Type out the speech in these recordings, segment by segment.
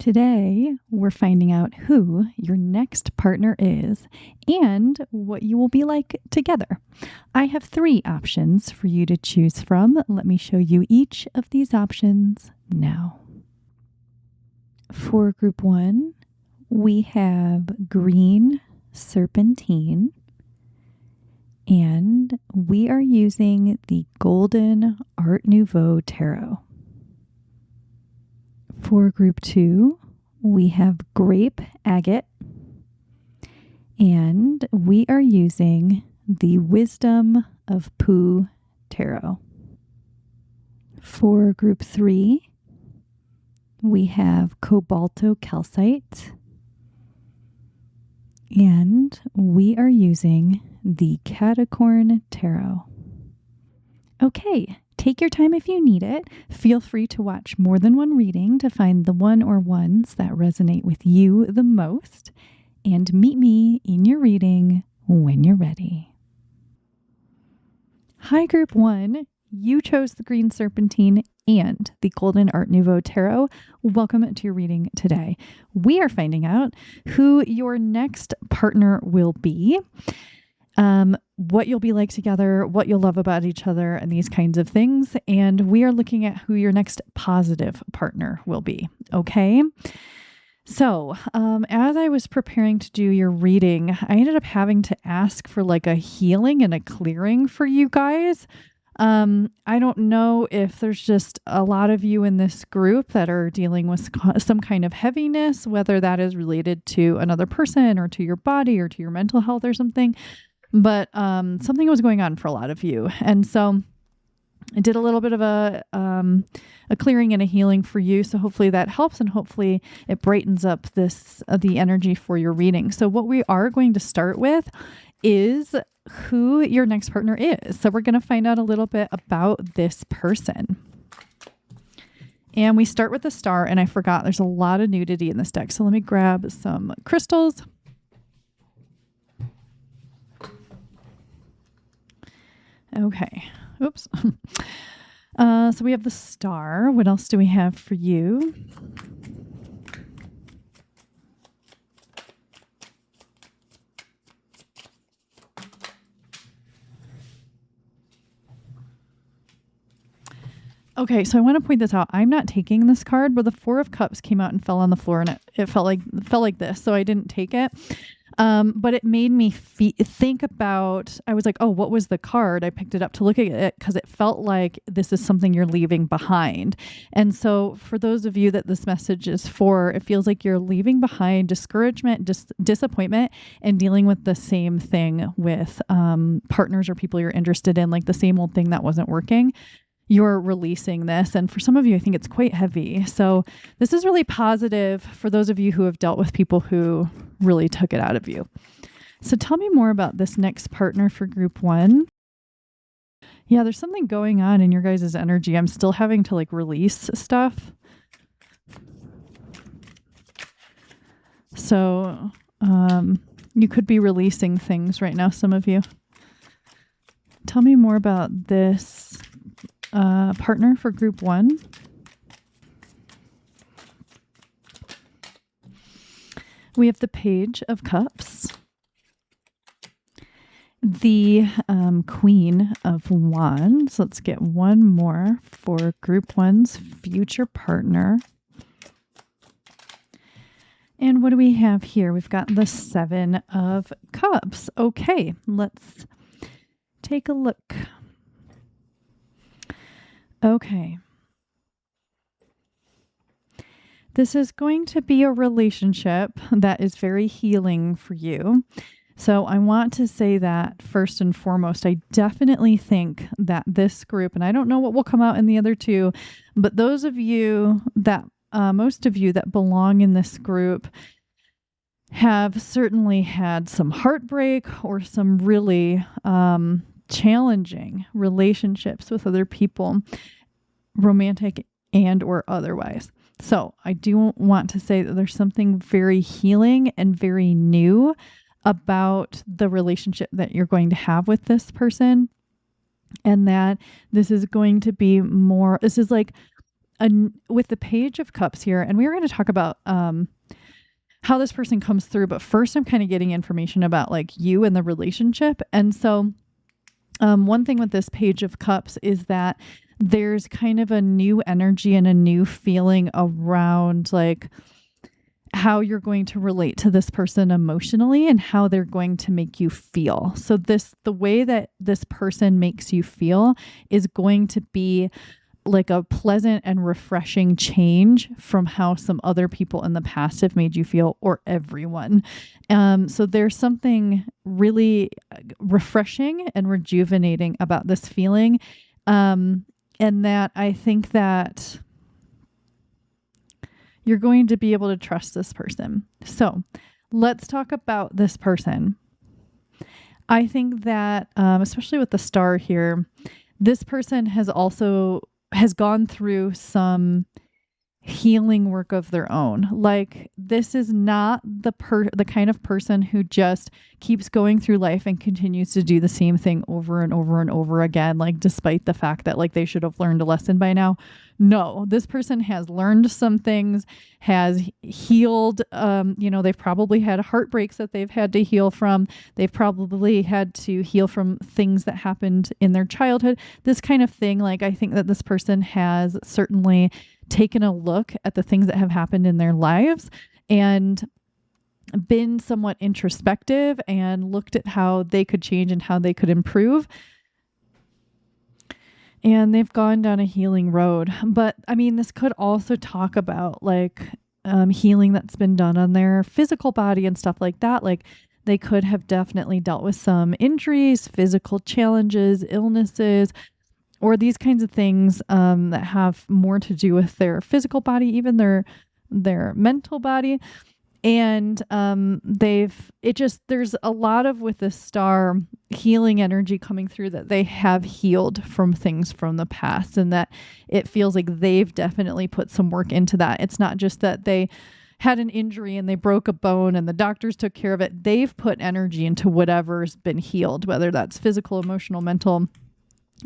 Today, we're finding out who your next partner is and what you will be like together. I have 3 options for you to choose from. Let me show you each of these options now. For group 1, we have green serpentine, and we are using the Golden Art Nouveau Tarot. For group 2, we have grape agate, and we are using the Wisdom of Pooh Tarot. For group 3, we have cobalto calcite, and we are using the Catacorn Tarot. Okay. Take your time if you need it. Feel free to watch more than one reading to find the one or ones that resonate with you the most. And meet me in your reading when you're ready. Hi, Group 1. You chose the Green Serpentine and the Golden Art Nouveau Tarot. Welcome to your reading today. We are finding out who your next partner will be. What you'll be like together, what you'll love about each other, and these kinds of things. And we are looking at who your next positive partner will be. Okay. So, as I was preparing to do your reading, I ended up having to ask for like a healing and a clearing for you guys. I don't know if there's just a lot of you in this group that are dealing with some kind of heaviness, whether that is related to another person or to your body or to your mental health or something. But something was going on for a lot of you. And so I did a little bit of a clearing and a healing for you. So hopefully that helps, and hopefully it brightens up the energy for your reading. So what we are going to start with is who your next partner is. So we're going to find out a little bit about this person. And we start with the star, and I forgot there's a lot of nudity in this deck. So let me grab some crystals. Okay. Oops. So we have the star. What else do we have for you? Okay, so I want to point this out. I'm not taking this card, but the 4 of Cups came out and fell on the floor, and it felt like this, so I didn't take it. But it made me think about, I was like, oh, what was the card? I picked it up to look at it because it felt like this is something you're leaving behind. And so for those of you that this message is for, it feels like you're leaving behind discouragement, disappointment, and dealing with the same thing with partners or people you're interested in, like the same old thing that wasn't working. You're releasing this. And for some of you, I think it's quite heavy. So this is really positive for those of you who have dealt with people who really took it out of you. So tell me more about this next partner for group 1. Yeah, there's something going on in your guys' energy. I'm still having to like release stuff. So you could be releasing things right now, some of you. Tell me more about this partner for group 1. We have the Page of Cups, the Queen of Wands. Let's get one more for group 1's future partner. And what do we have here? We've got the 7 of Cups. Okay, let's take a look. Okay. This is going to be a relationship that is very healing for you. So I want to say that first and foremost, I definitely think that this group, and I don't know what will come out in the other 2, but those of you that, most of you that belong in this group have certainly had some heartbreak or some really challenging relationships with other people, romantic and or otherwise. So I do want to say that there's something very healing and very new about the relationship that you're going to have with this person, and that this is going to be more, this is like with the Page of Cups here, and we were going to talk about how this person comes through, but first I'm kind of getting information about like you and the relationship. And so one thing with this Page of Cups is that there's kind of a new energy and a new feeling around like how you're going to relate to this person emotionally and how they're going to make you feel. So the way that this person makes you feel is going to be like a pleasant and refreshing change from how some other people in the past have made you feel, or everyone. So there's something really refreshing and rejuvenating about this feeling. And that I think that you're going to be able to trust this person. So let's talk about this person. I think that, especially with the star here, this person has gone through some healing work of their own. Like, this is not the kind of person who just keeps going through life and continues to do the same thing over and over and over again, like despite the fact that like they should have learned a lesson by now. No, this person has learned some things, has healed. They've probably had heartbreaks that they've had to heal from. They've probably had to heal from things that happened in their childhood, this kind of thing. Like, I think that this person has certainly taken a look at the things that have happened in their lives and been somewhat introspective and looked at how they could change and how they could improve. And they've gone down a healing road. But I mean, this could also talk about like healing that's been done on their physical body and stuff like that. Like, they could have definitely dealt with some injuries, physical challenges, illnesses, or these kinds of things that have more to do with their physical body, even their mental body. And there's a lot of, with the star, healing energy coming through, that they have healed from things from the past, and that it feels like they've definitely put some work into that. It's not just that they had an injury and they broke a bone and the doctors took care of it. They've put energy into whatever's been healed, whether that's physical, emotional, mental,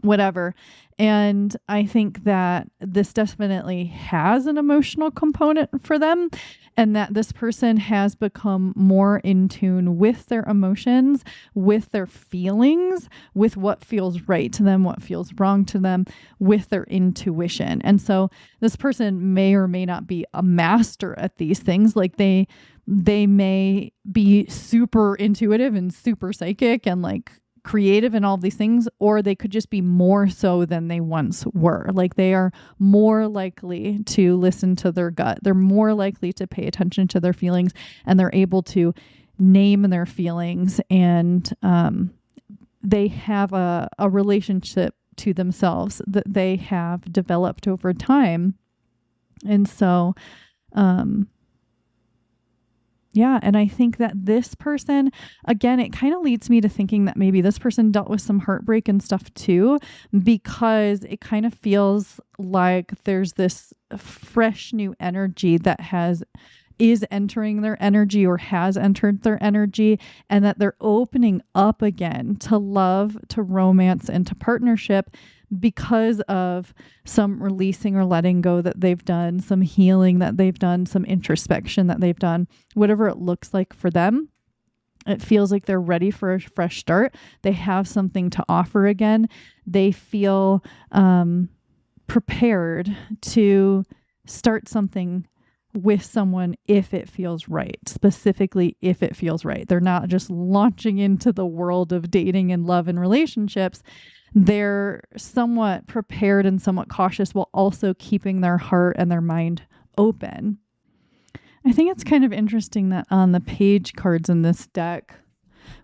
whatever. And I think that this definitely has an emotional component for them, and that this person has become more in tune with their emotions, with their feelings, with what feels right to them, what feels wrong to them, with their intuition. And so this person may or may not be a master at these things. Like, they may be super intuitive and super psychic and like creative and all of these things, or they could just be more so than they once were. Like, they are more likely to listen to their gut. They're more likely to pay attention to their feelings, and they're able to name their feelings. And they have a relationship to themselves that they have developed over time. And so, yeah. And I think that this person, again, it kind of leads me to thinking that maybe this person dealt with some heartbreak and stuff too, because it kind of feels like there's this fresh new energy that is entering their energy, or has entered their energy, and that they're opening up again to love, to romance, and to partnership, because of some releasing or letting go that they've done, some healing that they've done, some introspection that they've done, whatever it looks like for them. It feels like they're ready for a fresh start. They have something to offer again. They feel prepared to start something with someone if it feels right, specifically if it feels right. They're not just launching into the world of dating and love and relationships. They're somewhat prepared and somewhat cautious, while also keeping their heart and their mind open. I think it's kind of interesting that on the page cards in this deck,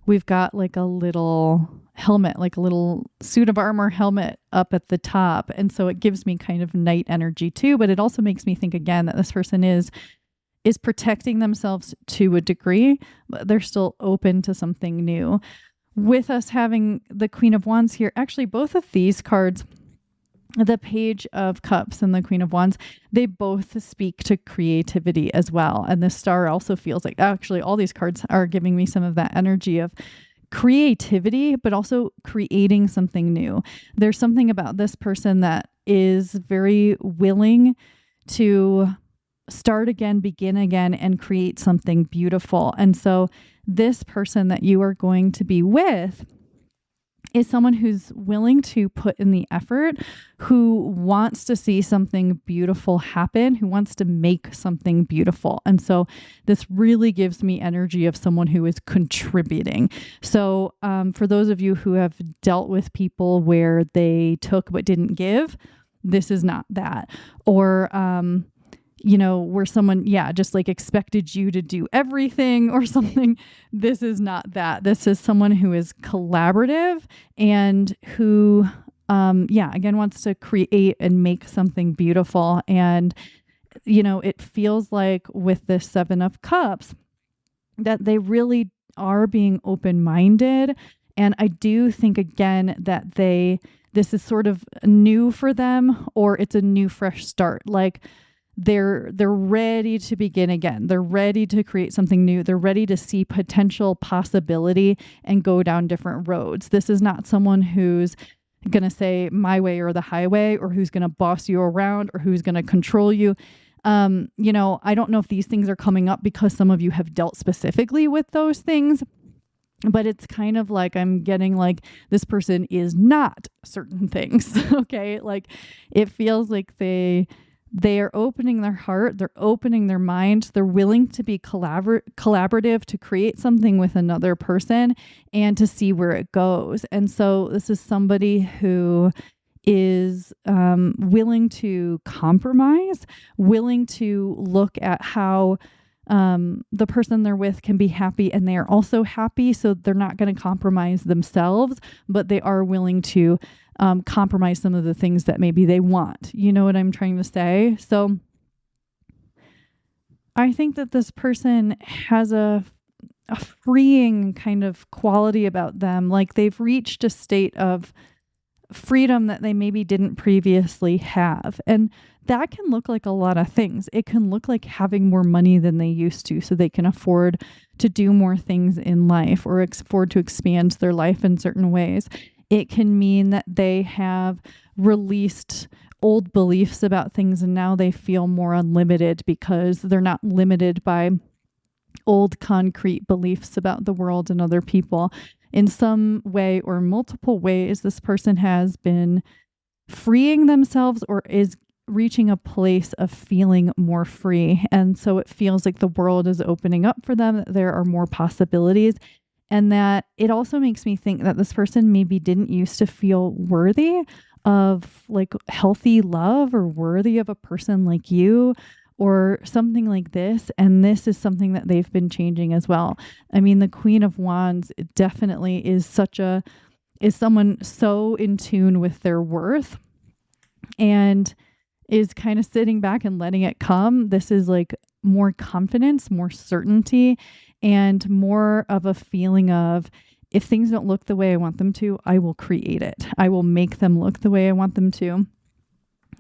we've got like a little helmet, like a little suit of armor helmet up at the top. And so it gives me kind of knight energy too, but it also makes me think again that this person is protecting themselves to a degree, but they're still open to something new. With us having the Queen of Wands here, actually both of these cards, the Page of Cups and the Queen of Wands, they both speak to creativity as well. And the star also feels like, actually all these cards are giving me some of that energy of creativity, but also creating something new. There's something about this person that is very willing to start again, begin again, and create something beautiful. And so this person that you are going to be with is someone who's willing to put in the effort, who wants to see something beautiful happen, who wants to make something beautiful. And so this really gives me energy of someone who is contributing. So for those of you who have dealt with people where they took but didn't give, this is not that. Or where someone, just like expected you to do everything or something. This is not that. This is someone who is collaborative and who, again, wants to create and make something beautiful. And, it feels like with this 7 of Cups that they really are being open-minded. And I do think, again, that this is sort of new for them, or it's a new, fresh start. Like, they're ready to begin again. They're ready to create something new. They're ready to see potential possibility and go down different roads. This is not someone who's going to say my way or the highway, or who's going to boss you around, or who's going to control you. I don't know if these things are coming up because some of you have dealt specifically with those things, but it's kind of like I'm getting like this person is not certain things. Okay. Like it feels like they are opening their heart, they're opening their mind, they're willing to be collaborative to create something with another person and to see where it goes. And so this is somebody who is willing to compromise, willing to look at how the person they're with can be happy and they are also happy. So they're not going to compromise themselves, but they are willing to compromise some of the things that maybe they want. You know what I'm trying to say? So I think that this person has a freeing kind of quality about them. Like they've reached a state of freedom that they maybe didn't previously have. And that can look like a lot of things. It can look like having more money than they used to so they can afford to do more things in life or afford to expand their life in certain ways. It can mean that they have released old beliefs about things and now they feel more unlimited because they're not limited by old concrete beliefs about the world and other people. In some way or multiple ways, this person has been freeing themselves or is reaching a place of feeling more free. And so it feels like the world is opening up for them, that there are more possibilities. And that it also makes me think that this person maybe didn't used to feel worthy of like healthy love or worthy of a person like you or something like this. And this is something that they've been changing as well. I mean, the Queen of Wands definitely is someone so in tune with their worth and is kind of sitting back and letting it come. This is like more confidence, more certainty, and more of a feeling of if things don't look the way I want them to, I will create it. I will make them look the way I want them to.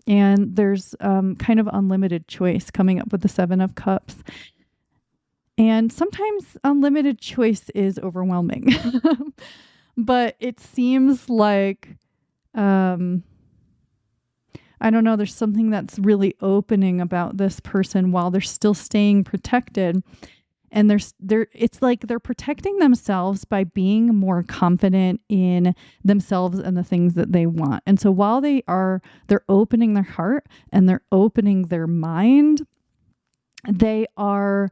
And there's kind of unlimited choice coming up with the 7 of Cups. And sometimes unlimited choice is overwhelming. But it seems like, I don't know, there's something that's really opening about this person while they're still staying protected. And it's like they're protecting themselves by being more confident in themselves and the things that they want. And so while they're opening their heart and they're opening their mind, they are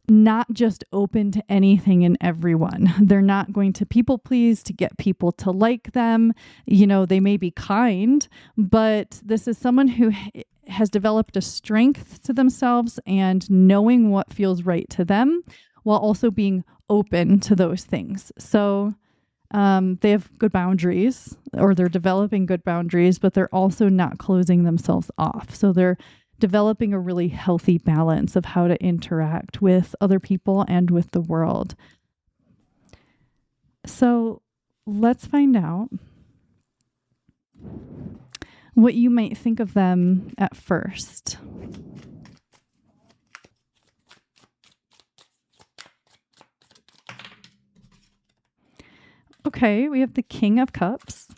not just open to anything and everyone. They're not going to people please to get people to like them. They may be kind, but this is someone who has developed a strength to themselves and knowing what feels right to them while also being open to those things. So they have good boundaries, or they're developing good boundaries, but they're also not closing themselves off. So they're developing a really healthy balance of how to interact with other people and with the world. So let's find out what you might think of them at first. Okay, we have the King of Cups.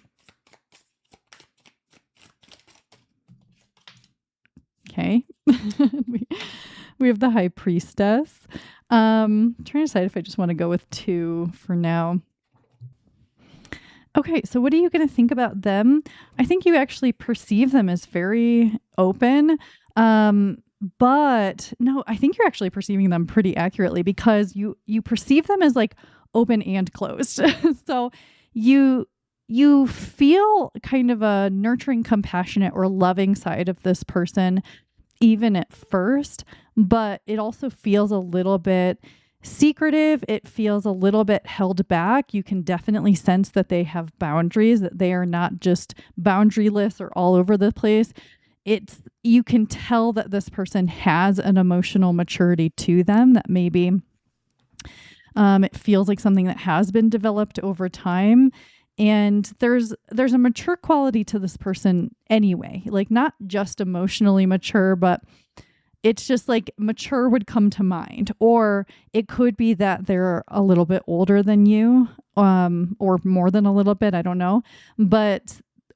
We have the High Priestess. Trying to decide if I just want to go with 2 for now. Okay, so what are you going to think about them? I think you actually perceive them as very open. But no, I think you're actually perceiving them pretty accurately because you perceive them as like open and closed. So you feel kind of a nurturing, compassionate, or loving side of this person, even at first, but it also feels a little bit secretive. It feels a little bit held back. You can definitely sense that they have boundaries, that they are not just boundaryless or all over the place. You can tell that this person has an emotional maturity to them, that maybe it feels like something that has been developed over time. And there's a mature quality to this person anyway, like not just emotionally mature, but it's just like mature would come to mind. Or it could be that they're a little bit older than you, or more than a little bit, I don't know.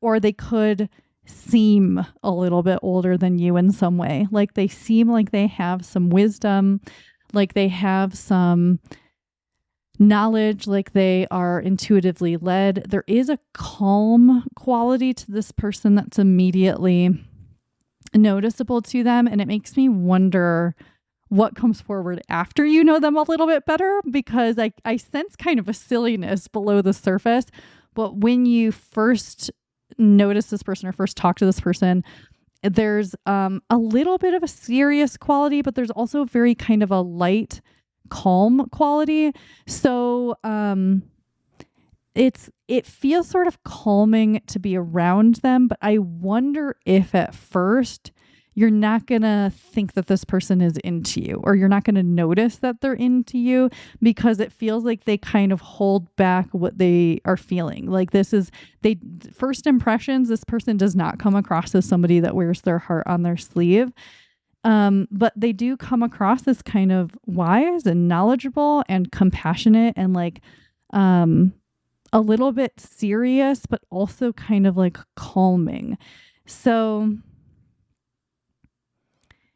Or they could seem a little bit older than you in some way. Like they seem like they have some wisdom, like they have some knowledge, like they are intuitively led. There is a calm quality to this person that's immediately noticeable to them. And it makes me wonder what comes forward after you know them a little bit better, because I sense kind of a silliness below the surface. But when you first notice this person or first talk to this person, there's a little bit of a serious quality, but there's also very kind of a light, calm quality. So it feels sort of calming to be around them, but I wonder if at first you're not going to think that this person is into you, or you're not going to notice that they're into you, because it feels like they kind of hold back what they are feeling. Like first impressions, this person does not come across as somebody that wears their heart on their sleeve. But they do come across as kind of wise and knowledgeable and compassionate and like a little bit serious, but also kind of like calming. So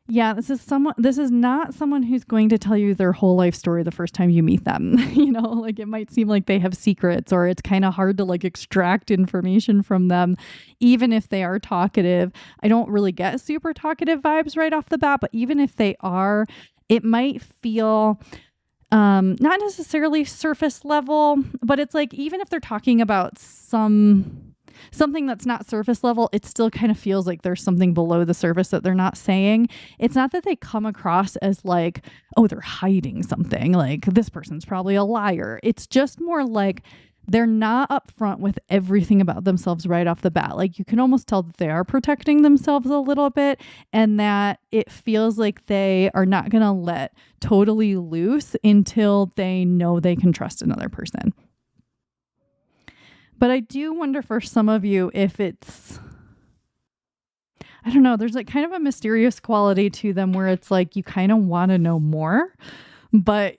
yeah, this is not someone who's going to tell you their whole life story the first time you meet them. Like it might seem like they have secrets, or it's kind of hard to like extract information from them, even if they are talkative. I don't really get super talkative vibes right off the bat, but even if they are, it might feel not necessarily surface level, but it's like, even if they're talking about something that's not surface level, it still kind of feels like there's something below the surface that they're not saying. It's not that they come across as like, oh, they're hiding something, like this person's probably a liar. It's just more like they're not upfront with everything about themselves right off the bat. Like you can almost tell that they are protecting themselves a little bit, and that it feels like they are not going to let totally loose until they know they can trust another person. But I do wonder for some of you if it's, I don't know, there's like kind of a mysterious quality to them where it's like you kind of want to know more, but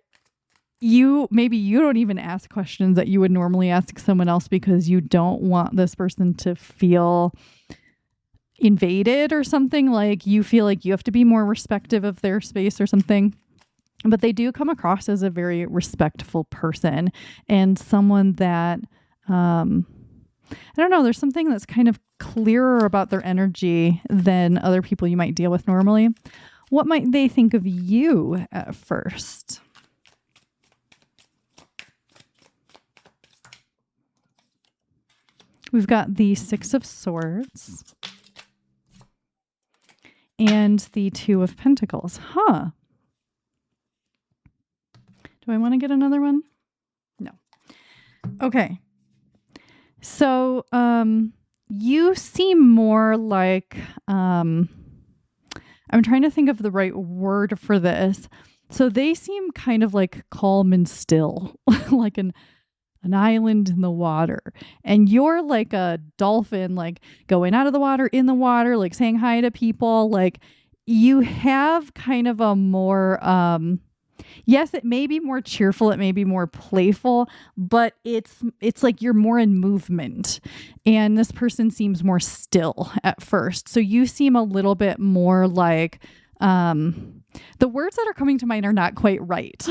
maybe you don't even ask questions that you would normally ask someone else because you don't want this person to feel invaded or something. Like you feel like you have to be more respectful of their space or something. But they do come across as a very respectful person and someone that I don't know, there's something that's kind of clearer about their energy than other people you might deal with normally. What might they think of you at first? We've got the Six of Swords and the Two of Pentacles. Huh. Do I want to get another one? No. Okay. So, you seem more like, I'm trying to think of the right word for this. So they seem kind of like calm and still, like an island in the water. And you're like a dolphin, like going out of the water, in the water, like saying hi to people. Like you have kind of a more, yes, it may be more cheerful, it may be more playful, but it's like you're more in movement, and this person seems more still at first. So you seem a little bit more like The words that are coming to mind are not quite right.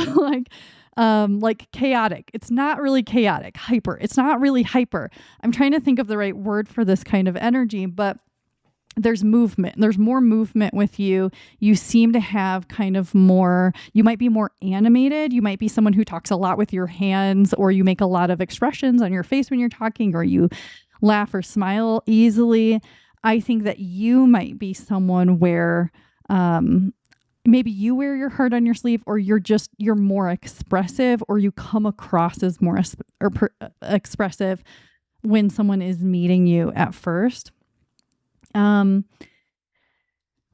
Like chaotic. It's not really chaotic. Hyper. It's not really hyper. I'm trying to think of the right word for this kind of energy, but there's movement. There's more movement with you. You seem to have kind of more, you might be more animated. You might be someone who talks a lot with your hands, or you make a lot of expressions on your face when you're talking, or you laugh or smile easily. I think that you might be someone where maybe you wear your heart on your sleeve, or you're more expressive, or you come across as more expressive when someone is meeting you at first.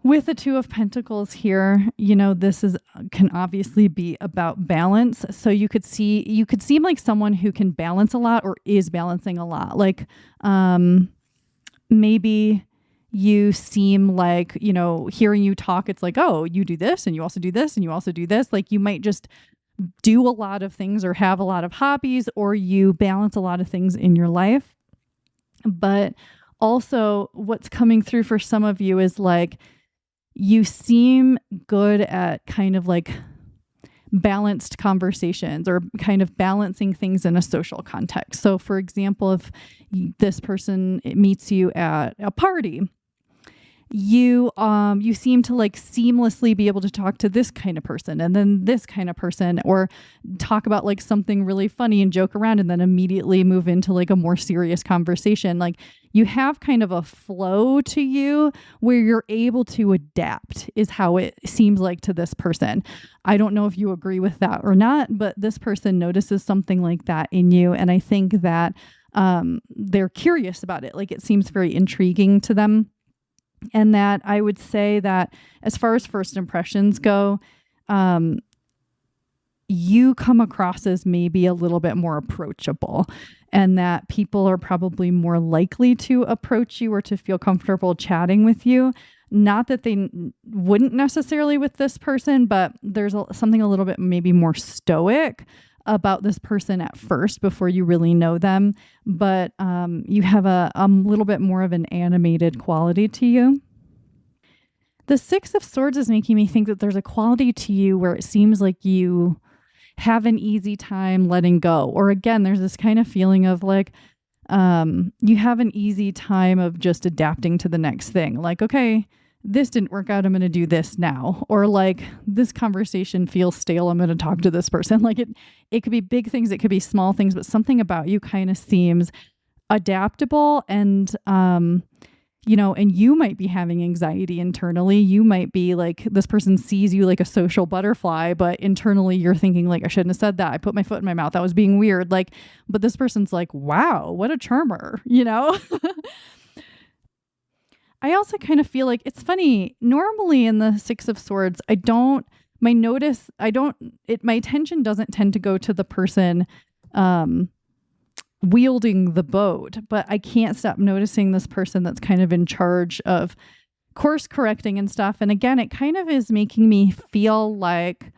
With the Two of Pentacles here, this can obviously be about balance. So you could seem like someone who can balance a lot, or is balancing a lot. Like, maybe you seem like, hearing you talk, it's like, oh, you do this and you also do this and you also do this. Like, you might just do a lot of things or have a lot of hobbies, or you balance a lot of things in your life. But also what's coming through for some of you is like, you seem good at kind of like balanced conversations, or kind of balancing things in a social context. So for example, if this person meets you at a party, you seem to like seamlessly be able to talk to this kind of person and then this kind of person, or talk about like something really funny and joke around and then immediately move into like a more serious conversation. Like, you have kind of a flow to you where you're able to adapt, is how it seems like to this person. I don't know if you agree with that or not, but this person notices something like that in you. And I think that they're curious about it. Like, it seems very intriguing to them. And that I would say that as far as first impressions go, you come across as maybe a little bit more approachable, and that people are probably more likely to approach you or to feel comfortable chatting with you. Not that they wouldn't necessarily with this person, but there's something a little bit maybe more stoic about this person at first before you really know them. But you have a little bit more of an animated quality to you. The Six of Swords is making me think that there's a quality to you where it seems like you have an easy time letting go. Or again, there's this kind of feeling of like, you have an easy time of just adapting to the next thing. Like, okay, this didn't work out, I'm going to do this now. Or like, this conversation feels stale, I'm going to talk to this person. Like, it could be big things, it could be small things, but something about you kind of seems adaptable. And, and you might be having anxiety internally. You might be like, this person sees you like a social butterfly, but internally you're thinking like, I shouldn't have said that. I put my foot in my mouth. That was being weird. Like, but this person's like, wow, what a it I also kind of feel like it's funny. Normally in the Six of Swords, my attention doesn't tend to go to the person wielding the boat, but I can't stop noticing this person that's kind of in charge of course correcting and stuff. And again, it kind of is making me feel like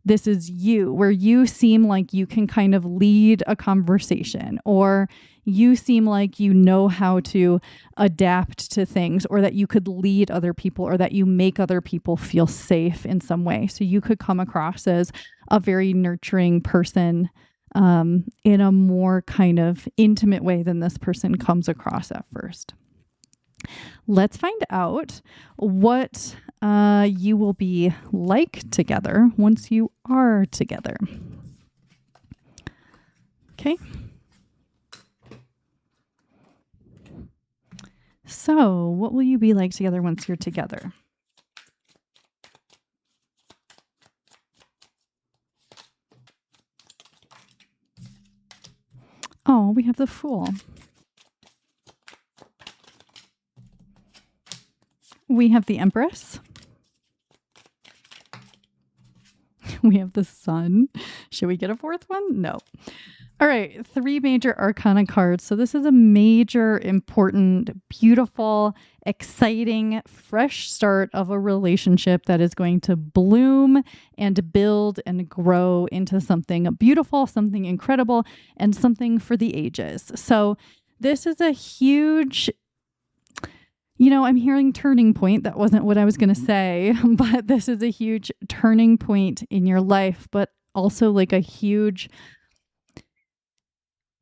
this is you, where you seem like you can kind of lead a conversation, or you seem like you know how to adapt to things, or that you could lead other people, or that you make other people feel safe in some way. So you could come across as a very nurturing person in a more kind of intimate way than this person comes across at first. Let's find out what you will be like together once you are together. Okay. So, what will you be like together once you're together? Oh, we have the Fool. We have the Empress. We have the Sun. Should we get a fourth one? No. All right, 3 major arcana cards. So this is a major, important, beautiful, exciting, fresh start of a relationship that is going to bloom and build and grow into something beautiful, something incredible, and something for the ages. So this is a huge, I'm hearing turning point. That wasn't what I was going to say, but this is a huge turning point in your life, but also like a huge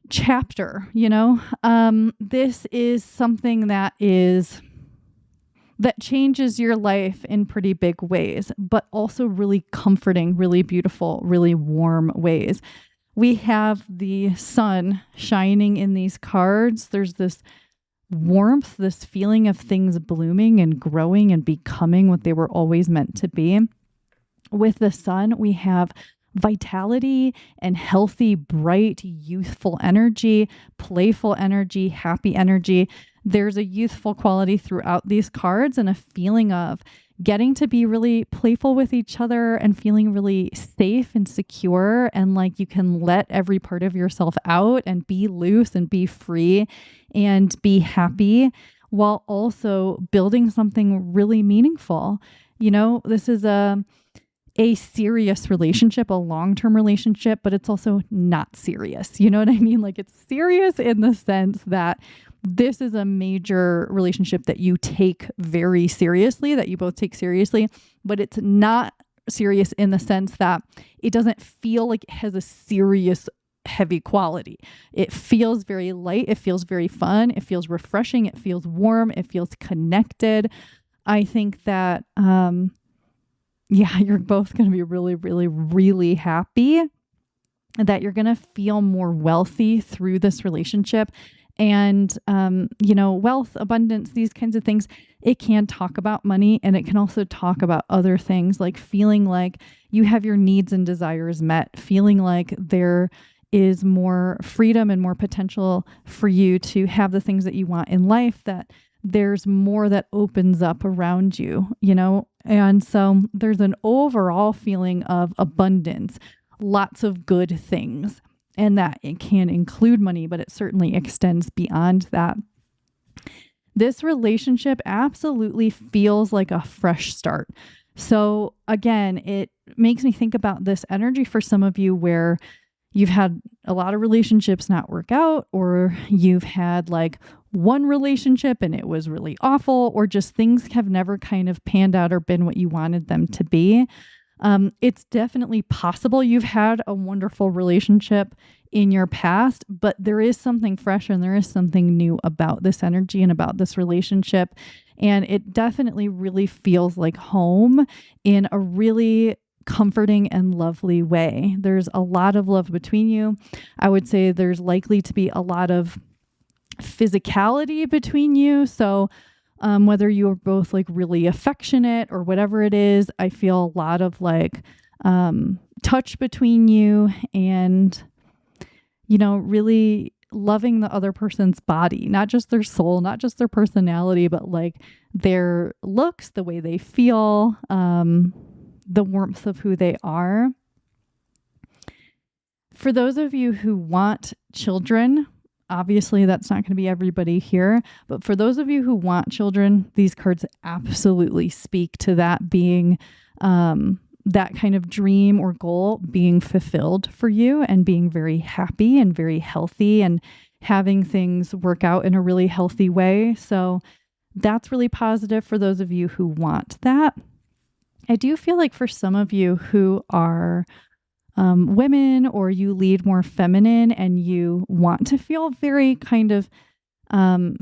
chapter, this is something that changes your life in pretty big ways, but also really comforting, really beautiful, really warm ways. We have the sun shining in these cards. There's this warmth, this feeling of things blooming and growing and becoming what they were always meant to be. With the sun, we have vitality and healthy, bright, youthful energy, playful energy, happy energy. There's a youthful quality throughout these cards and a feeling of getting to be really playful with each other and feeling really safe and secure, and like you can let every part of yourself out and be loose and be free and be happy while also building something really meaningful. This is a serious relationship, a long-term relationship, but it's also not serious. You know what I mean? Like, it's serious in the sense that this is a major relationship that you take very seriously, that you both take seriously, but it's not serious in the sense that it doesn't feel like it has a serious, heavy quality. It feels very light. It feels very fun. It feels refreshing. It feels warm. It feels connected. I think that, you're both going to be really, really, really happy, that you're going to feel more wealthy through this relationship. And, wealth, abundance, these kinds of things, it can talk about money, and it can also talk about other things, like feeling like you have your needs and desires met, feeling like there is more freedom and more potential for you to have the things that you want in life, that there's more that opens up around you, and so there's an overall feeling of abundance, lots of good things. And that it can include money, but it certainly extends beyond that. This relationship absolutely feels like a fresh start. So again, it makes me think about this energy for some of you where you've had a lot of relationships not work out, or you've had like one relationship and it was really awful, or just things have never kind of panned out or been what you wanted them to be. It's definitely possible you've had a wonderful relationship in your past, but there is something fresh and there is something new about this energy and about this relationship. And it definitely really feels like home in a really comforting and lovely way. There's a lot of love between you. I would say there's likely to be a lot of physicality between you. So whether you're both like really affectionate or whatever it is, I feel a lot of like touch between you, and really loving the other person's body, not just their soul, not just their personality, but like their looks, the way they feel, the warmth of who they are. For those of you who want children, obviously that's not going to be everybody here, but for those of you who want children, these cards absolutely speak to that being that kind of dream or goal being fulfilled for you, and being very happy and very healthy and having things work out in a really healthy way. So that's really positive for those of you who want that. I do feel like for some of you who are women, or you lead more feminine and you want to feel very kind of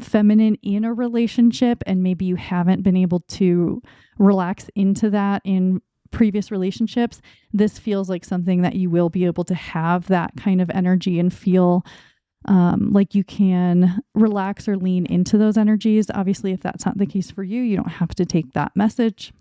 feminine in a relationship, and maybe you haven't been able to relax into that in previous relationships, this feels like something that you will be able to have that kind of energy and feel like you can relax or lean into those energies. Obviously, if that's not the case for you, you don't have to take that message.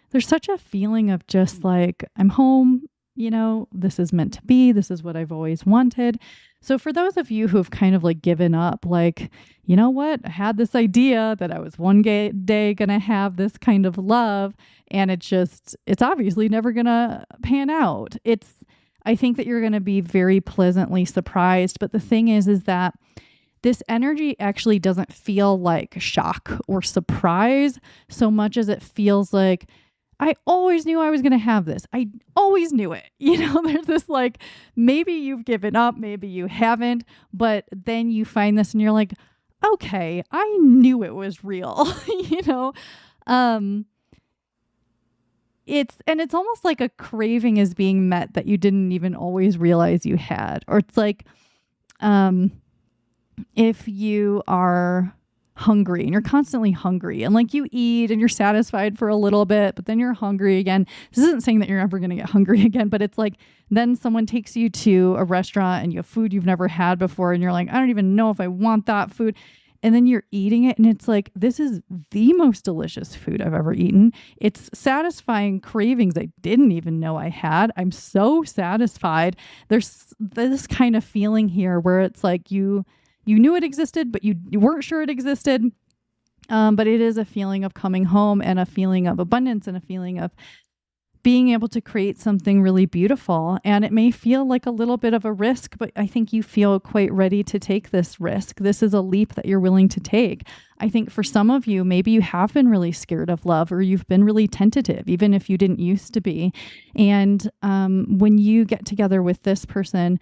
There's such a feeling of just like, I'm home, this is meant to be, this is what I've always wanted. So for those of you who have kind of like given up, like, you know what, I had this idea that I was one day going to have this kind of love, and it's obviously never going to pan out. I think that you're going to be very pleasantly surprised. But the thing is that this energy actually doesn't feel like shock or surprise so much as it feels like, I always knew I was going to have this. I always knew it. There's this like, maybe you've given up, maybe you haven't, but then you find this and you're like, okay, I knew it was real, you know? Um, it's almost like a craving is being met that you didn't even always realize you had. Or it's like, um, if you are hungry and you're constantly hungry and like you eat and you're satisfied for a little bit, but then you're hungry again. This isn't saying that you're ever going to get hungry again, but it's like then someone takes you to a restaurant and you have food you've never had before and you're like, I don't even know if I want that food. And then you're eating it and it's like, this is the most delicious food I've ever eaten. It's satisfying cravings I didn't even know I had. I'm so satisfied. There's this kind of feeling here where it's like you knew it existed, but you weren't sure it existed. But it is a feeling of coming home and a feeling of abundance and a feeling of being able to create something really beautiful. And it may feel like a little bit of a risk, but I think you feel quite ready to take this risk. This is a leap that you're willing to take. I think for some of you, maybe you have been really scared of love or you've been really tentative, even if you didn't used to be. And when you get together with this person,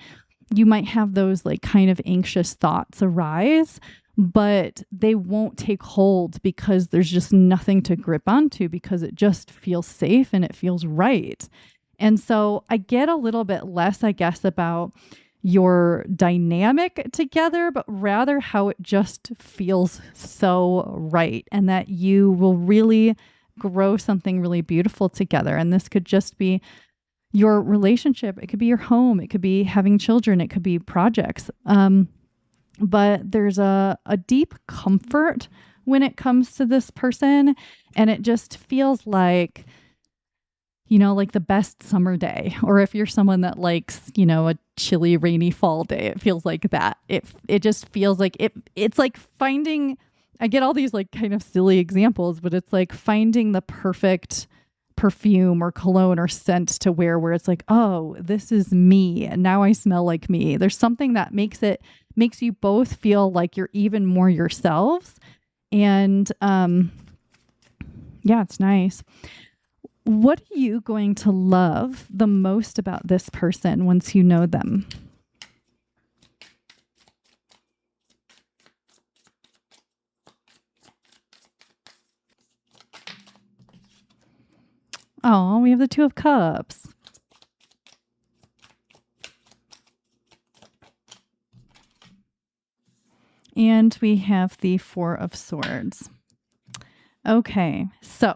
you might have those like kind of anxious thoughts arise, but they won't take hold because there's just nothing to grip onto because it just feels safe and it feels right. And so I get a little bit less, I guess, about your dynamic together, but rather how it just feels so right and that you will really grow something really beautiful together. And this could just be your relationship. It could be your home. It could be having children. It could be projects. But there's a deep comfort when it comes to this person. And it just feels like, you know, like the best summer day. Or if you're someone that likes, you know, a chilly, rainy fall day, it feels like that. It just feels like it's like finding, I get all these like kind of silly examples, but it's like finding the perfect perfume or cologne or scent to wear where it's like, oh, this is me and now I smell like me. There's something that makes you both feel like you're even more yourselves. And yeah, it's nice. What are you going to love the most about this person once you know them? Oh, we have the Two of Cups. And we have the Four of Swords. Okay, so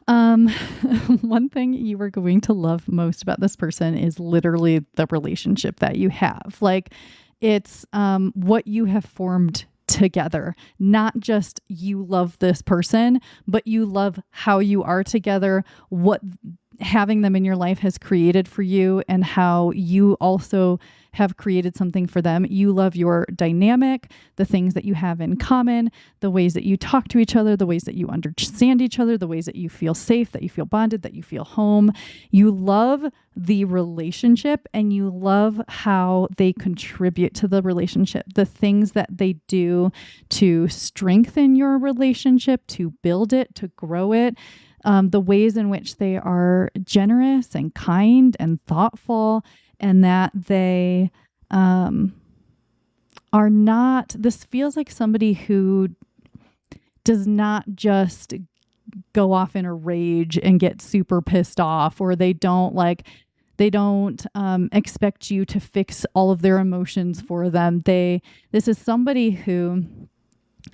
one thing you are going to love most about this person is literally the relationship that you have. Like it's what you have formed together, not just you love this person, but you love how you are together, what having them in your life has created for you, and how you also have created something for them. You love your dynamic, the things that you have in common, the ways that you talk to each other, the ways that you understand each other, the ways that you feel safe, that you feel bonded, that you feel home. You love the relationship and you love how they contribute to the relationship, the things that they do to strengthen your relationship, to build it, to grow it. The ways in which they are generous and kind and thoughtful, and that they are not, this feels like somebody who does not just go off in a rage and get super pissed off, or they don't expect you to fix all of their emotions for them. This is somebody who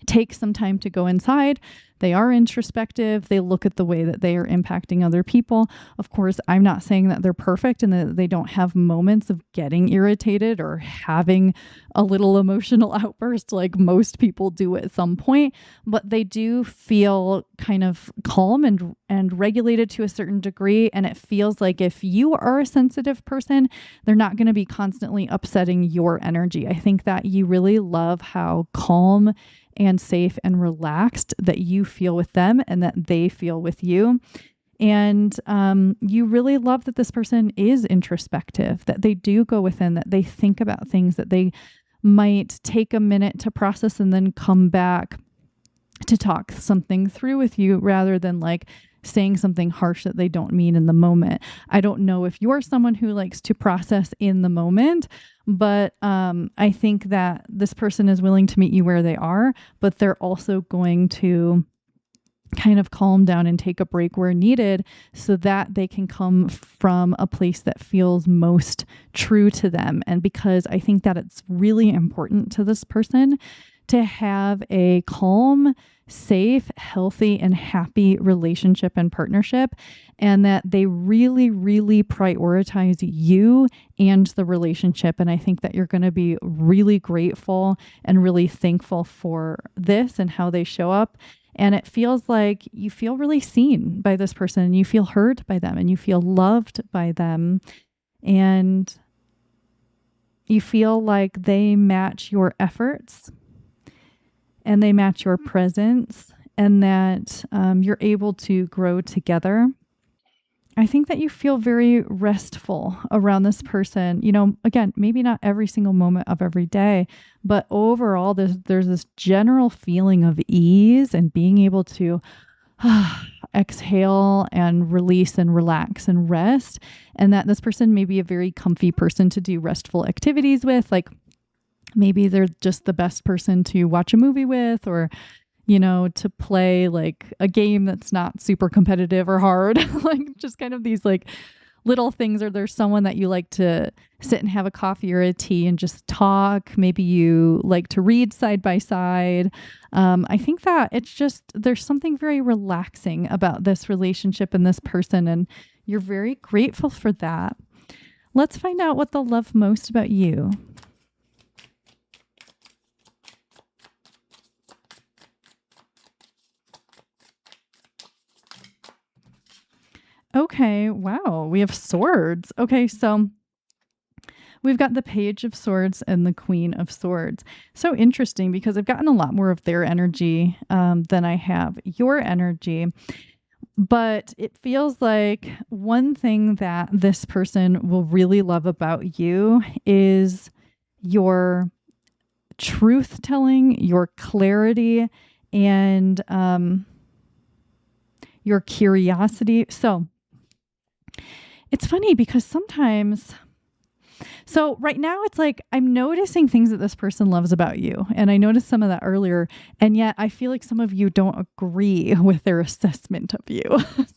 takes some time to go inside. They are introspective. They look at the way that they are impacting other people. Of course, I'm not saying that they're perfect and that they don't have moments of getting irritated or having a little emotional outburst like most people do at some point, but they do feel kind of calm and regulated to a certain degree. And it feels like if you are a sensitive person, they're not going to be constantly upsetting your energy. I think that you really love how calm and safe and relaxed that you feel with them and that they feel with you. And you really love that this person is introspective, that they do go within, that they think about things, that they might take a minute to process and then come back to talk something through with you rather than like saying something harsh that they don't mean in the moment. I don't know if you're someone who likes to process in the moment, but I think that this person is willing to meet you where they are, but they're also going to kind of calm down and take a break where needed so that they can come from a place that feels most true to them. And because I think that it's really important to this person to have a calm, safe, healthy, and happy relationship and partnership, and that they really, really prioritize you and the relationship. And I think that you're going to be really grateful and really thankful for this and how they show up. And it feels like you feel really seen by this person, and you feel heard by them, and you feel loved by them, and you feel like they match your efforts and they match your presence, and that you're able to grow together. I think that you feel very restful around this person. You know, again, maybe not every single moment of every day, but overall, there's this general feeling of ease and being able to exhale and release and relax and rest. And that this person may be a very comfy person to do restful activities with. Like maybe they're just the best person to watch a movie with, or to play like a game that's not super competitive or hard, like just kind of these like little things. Or there's someone that you like to sit and have a coffee or a tea and just talk. Maybe you like to read side by side. I think that it's just, there's something very relaxing about this relationship and this person, and you're very grateful for that. Let's find out what they'll love most about you. Okay, wow, we have swords. Okay, so we've got the Page of Swords and the Queen of Swords. So interesting, because I've gotten a lot more of their energy than I have your energy. But it feels like one thing that this person will really love about you is your truth telling, your clarity, and your curiosity. So it's funny because sometimes, so right now it's like I'm noticing things that this person loves about you. And I noticed some of that earlier. And yet I feel like some of you don't agree with their assessment of you.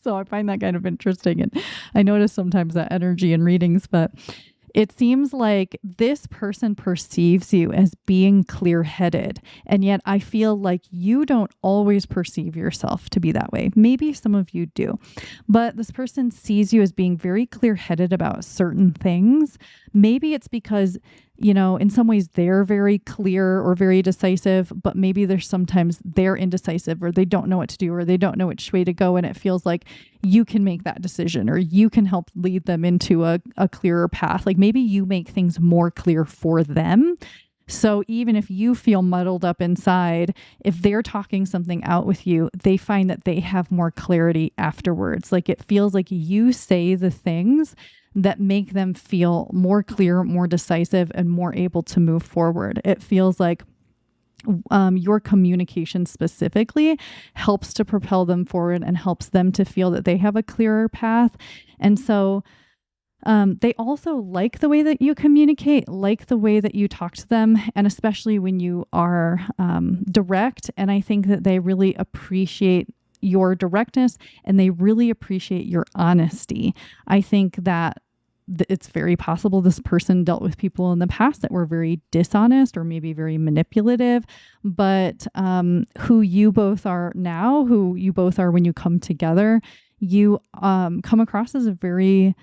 So I find that kind of interesting. And I notice sometimes that energy in readings, but it seems like this person perceives you as being clear-headed, and yet I feel like you don't always perceive yourself to be that way. Maybe some of you do, but this person sees you as being very clear-headed about certain things. Maybe it's because, in some ways they're very clear or very decisive, but maybe there's sometimes they're indecisive, or they don't know what to do, or they don't know which way to go. And it feels like you can make that decision, or you can help lead them into a clearer path. Like maybe you make things more clear for them. So even if you feel muddled up inside, if they're talking something out with you, they find that they have more clarity afterwards. Like it feels like you say the things that make them feel more clear, more decisive, and more able to move forward. It feels like your communication specifically helps to propel them forward and helps them to feel that they have a clearer path. And so they also like the way that you communicate, like the way that you talk to them, and especially when you are direct. And I think that they really appreciate your directness, and they really appreciate your honesty. I think that it's very possible this person dealt with people in the past that were very dishonest or maybe very manipulative, but who you both are now, who you both are when you come together, you come across as a very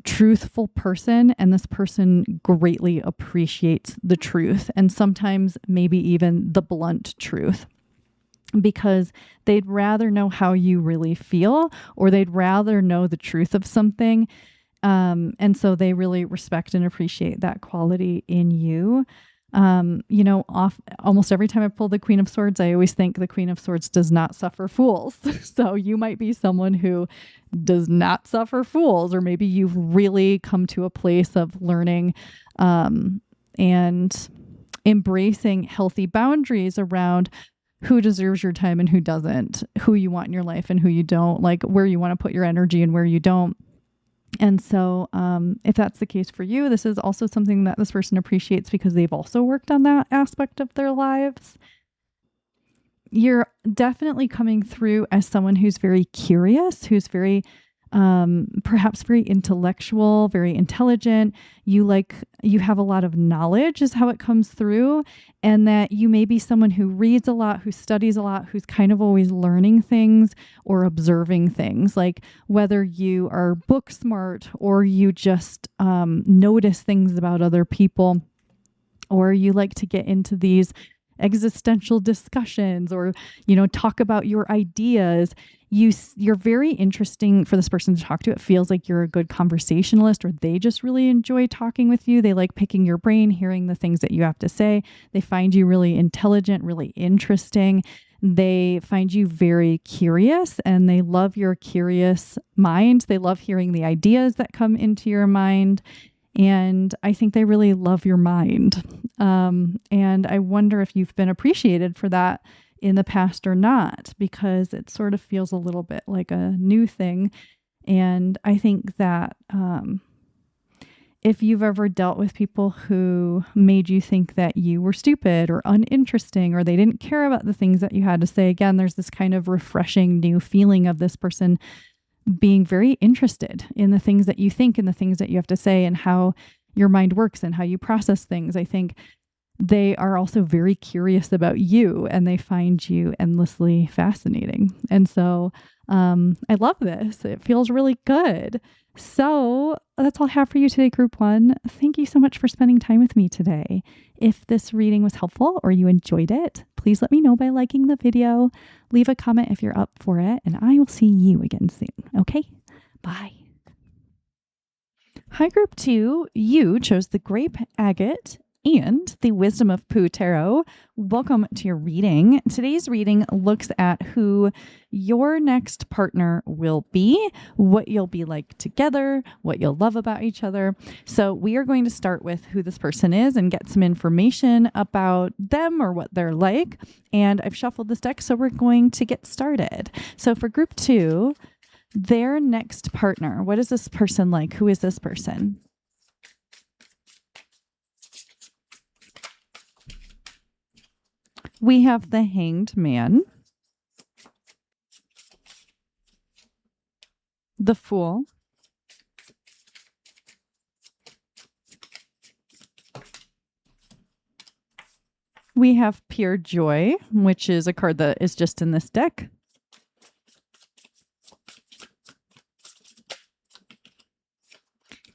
truthful person, and this person greatly appreciates the truth, and sometimes maybe even the blunt truth, because they'd rather know how you really feel, or they'd rather know the truth of something. And so they really respect and appreciate that quality in you. Almost every time I pull the Queen of Swords, I always think the Queen of Swords does not suffer fools. So you might be someone who does not suffer fools, or maybe you've really come to a place of learning, and embracing healthy boundaries around who deserves your time and who doesn't, who you want in your life and who you don't, like where you want to put your energy and where you don't. And so if that's the case for you, this is also something that this person appreciates because they've also worked on that aspect of their lives. You're definitely coming through as someone who's very curious, who's very perhaps very intellectual, very intelligent. You have a lot of knowledge is how it comes through, and that you may be someone who reads a lot, who studies a lot, who's kind of always learning things or observing things, like whether you are book smart or you just notice things about other people, or you like to get into these existential discussions or, talk about your ideas. You're very interesting for this person to talk to. It feels like you're a good conversationalist, or they just really enjoy talking with you. They like picking your brain, hearing the things that you have to say. They find you really intelligent, really interesting. They find you very curious, and they love your curious mind. They love hearing the ideas that come into your mind. And I think they really love your mind. And I wonder if you've been appreciated for that in the past or not, because it sort of feels a little bit like a new thing. And I think that if you've ever dealt with people who made you think that you were stupid or uninteresting, or they didn't care about the things that you had to say, again, there's this kind of refreshing new feeling of this person being very interested in the things that you think and the things that you have to say and how your mind works and how you process things. I think they are also very curious about you, and they find you endlessly fascinating. And so I love this. It feels really good. So that's all I have for you today, Group 1. Thank you so much for spending time with me today. If this reading was helpful or you enjoyed it, please let me know by liking the video. Leave a comment if you're up for it, and I will see you again soon. Okay? Bye. Hi, Group 2. You chose the Grape Agate and the Wisdom of Pooh Tarot. Welcome to your reading. Today's reading looks at who your next partner will be, what you'll be like together, what you'll love about each other. So we are going to start with who this person is and get some information about them or what they're like. And I've shuffled this deck, so we're going to get started. So for Group 2, their next partner, what is this person like? Who is this person? We have the Hanged Man, the Fool, we have Pure Joy, which is a card that is just in this deck,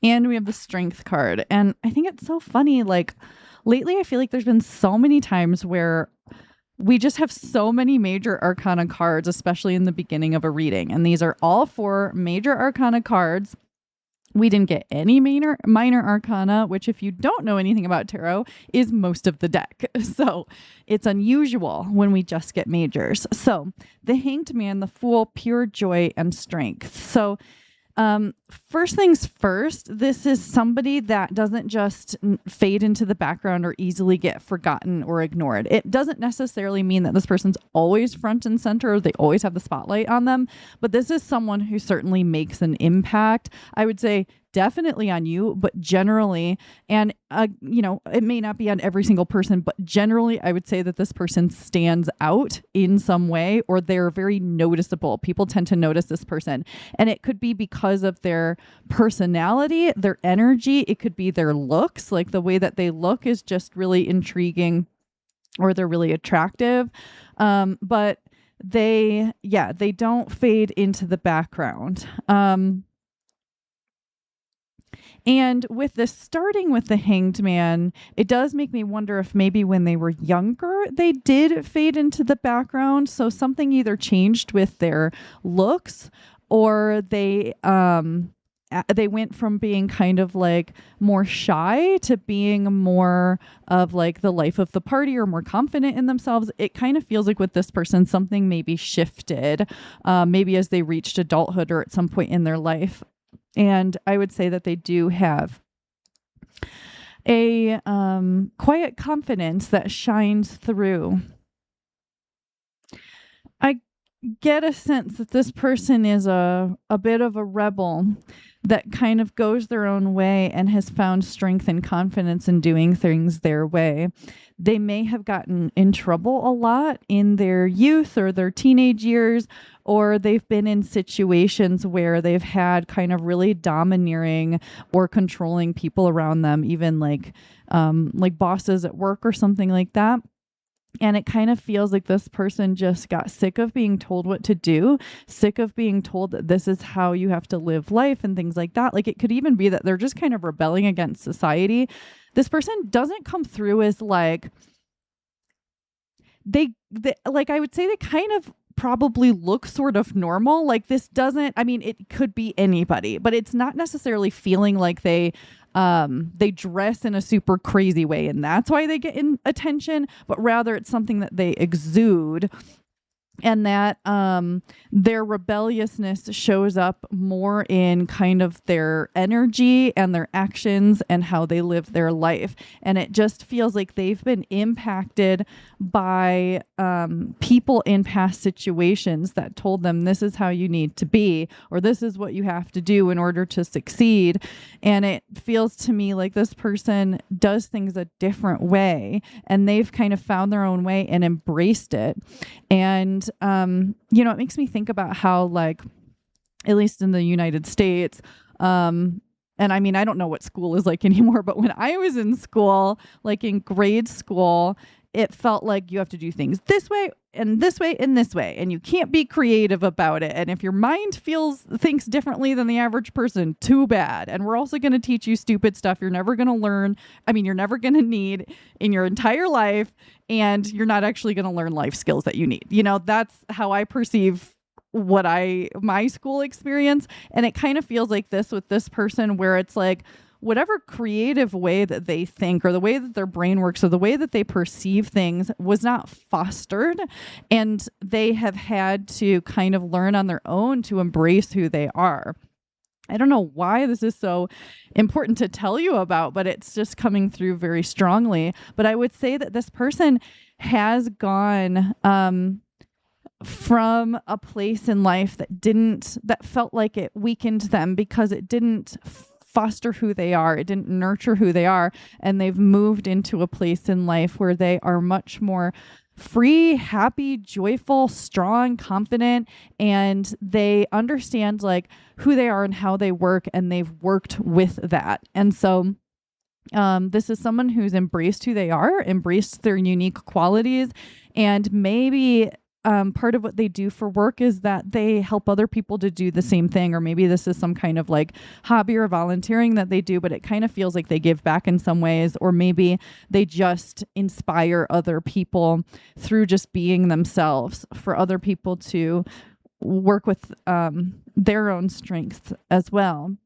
and we have the Strength card. And I think it's so funny, like lately I feel like there's been so many times where we just have so many major arcana cards, especially in the beginning of a reading. And these are all 4 major arcana cards. We didn't get any minor arcana, which, if you don't know anything about tarot, is most of the deck. So it's unusual when we just get majors. So the Hanged Man, the Fool, Pure Joy, and Strength. So first things first, this is somebody that doesn't just fade into the background or easily get forgotten or ignored. It doesn't necessarily mean that this person's always front and center, or they always have the spotlight on them, but this is someone who certainly makes an impact. I would say definitely on you, but generally, and it may not be on every single person, but generally I would say that this person stands out in some way, or they're very noticeable. People tend to notice this person, and it could be because of their personality, their energy. It could be their looks, like the way that they look is just really intriguing, or they're really attractive. But they don't fade into the background. And with this, starting with the Hanged Man, it does make me wonder if maybe when they were younger, they did fade into the background. So something either changed with their looks, or they went from being kind of like more shy to being more of like the life of the party, or more confident in themselves. It kind of feels like with this person, something maybe shifted, maybe as they reached adulthood or at some point in their life. And I would say that they do have a quiet confidence that shines through. get a sense that this person is a bit of a rebel that kind of goes their own way and has found strength and confidence in doing things their way. They may have gotten in trouble a lot in their youth or their teenage years, or they've been in situations where they've had kind of really domineering or controlling people around them, even like bosses at work or something like that. And it kind of feels like this person just got sick of being told what to do, sick of being told that this is how you have to live life and things like that. Like, it could even be that they're just kind of rebelling against society. This person doesn't come through as like, they like, I would say they kind of probably look sort of normal. Like, this doesn't, I mean, it could be anybody, but it's not necessarily feeling like they dress in a super crazy way and that's why they get in attention, but rather it's something that they exude. And that their rebelliousness shows up more in kind of their energy and their actions and how they live their life. And it just feels like they've been impacted by people in past situations that told them this is how you need to be, or this is what you have to do in order to succeed. And it feels to me like this person does things a different way, and they've kind of found their own way and embraced it. And it makes me think about how, like, at least in the United States, and I mean, I don't know what school is like anymore, but when I was in school, like in grade school, it felt like you have to do things this way and this way and this way, and you can't be creative about it. And if your mind thinks differently than the average person, too bad. And we're also going to teach you stupid stuff you're never going to learn. I mean, you're never going to need in your entire life, and you're not actually going to learn life skills that you need. That's how I perceive my school experience. And it kind of feels like this with this person, where it's like, whatever creative way that they think, or the way that their brain works, or the way that they perceive things was not fostered. And they have had to kind of learn on their own to embrace who they are. I don't know why this is so important to tell you about, but it's just coming through very strongly. But I would say that this person has gone from a place in life that felt like it weakened them because it didn't foster who they are. It didn't nurture who they are. And they've moved into a place in life where they are much more free, happy, joyful, strong, confident, and they understand like who they are and how they work, and they've worked with that. And so this is someone who's embraced who they are, embraced their unique qualities, and maybe part of what they do for work is that they help other people to do the same thing. Or maybe this is some kind of like hobby or volunteering that they do, but it kind of feels like they give back in some ways. Or maybe they just inspire other people through just being themselves, for other people to work with their own strengths as well.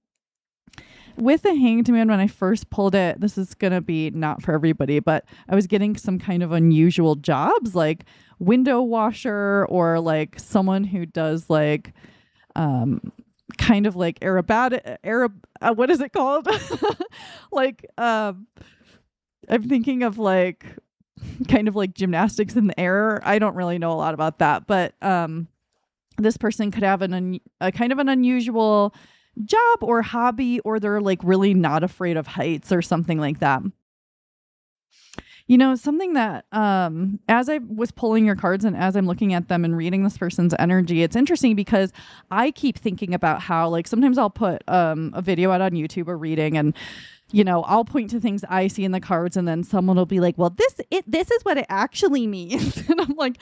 With the Hanged Man, when I first pulled it, this is going to be not for everybody, but I was getting some kind of unusual jobs, like window washer, or like someone who does like kind of like what is it called? Like I'm thinking of like kind of like gymnastics in the air. I don't really know a lot about that, but this person could have a kind of an unusual job or hobby, or they're like really not afraid of heights or something like that. Something that as I was pulling your cards and as I'm looking at them and reading this person's energy, it's interesting because I keep thinking about how, like, sometimes I'll put a video out on YouTube or reading, and I'll point to things I see in the cards, and then someone will be like, well, this is what it actually means. And I'm like,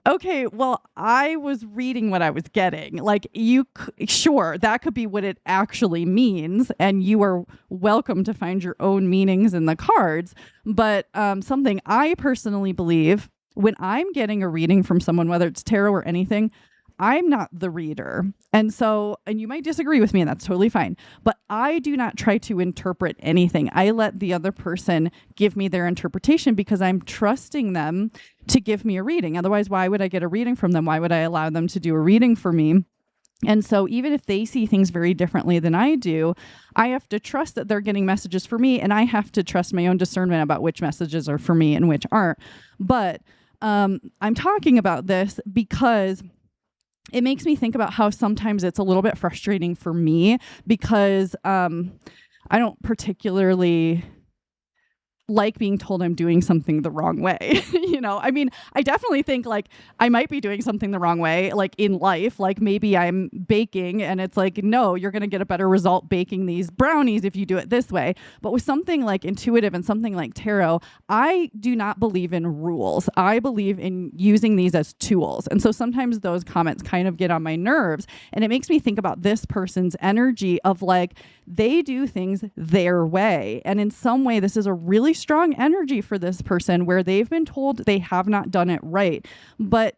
okay, well, I was reading what I was getting. Like, sure, that could be what it actually means, and you are welcome to find your own meanings in the cards. But something I personally believe, when I'm getting a reading from someone, whether it's tarot or anything, I'm not the reader. And you might disagree with me, and that's totally fine. But I do not try to interpret anything. I let the other person give me their interpretation because I'm trusting them to give me a reading. Otherwise, why would I get a reading from them? Why would I allow them to do a reading for me? And so even if they see things very differently than I do, I have to trust that they're getting messages for me, and I have to trust my own discernment about which messages are for me and which aren't. But I'm talking about this because it makes me think about how sometimes it's a little bit frustrating for me because I don't particularly like being told I'm doing something the wrong way. I mean, I definitely think like I might be doing something the wrong way, like in life, like maybe I'm baking and it's like, no, you're going to get a better result baking these brownies if you do it this way. But with something like intuitive and something like tarot, I do not believe in rules. I believe in using these as tools. And so sometimes those comments kind of get on my nerves, and it makes me think about this person's energy of like, they do things their way. And in some way, this is a really strong energy for this person where they've been told they have not done it right, but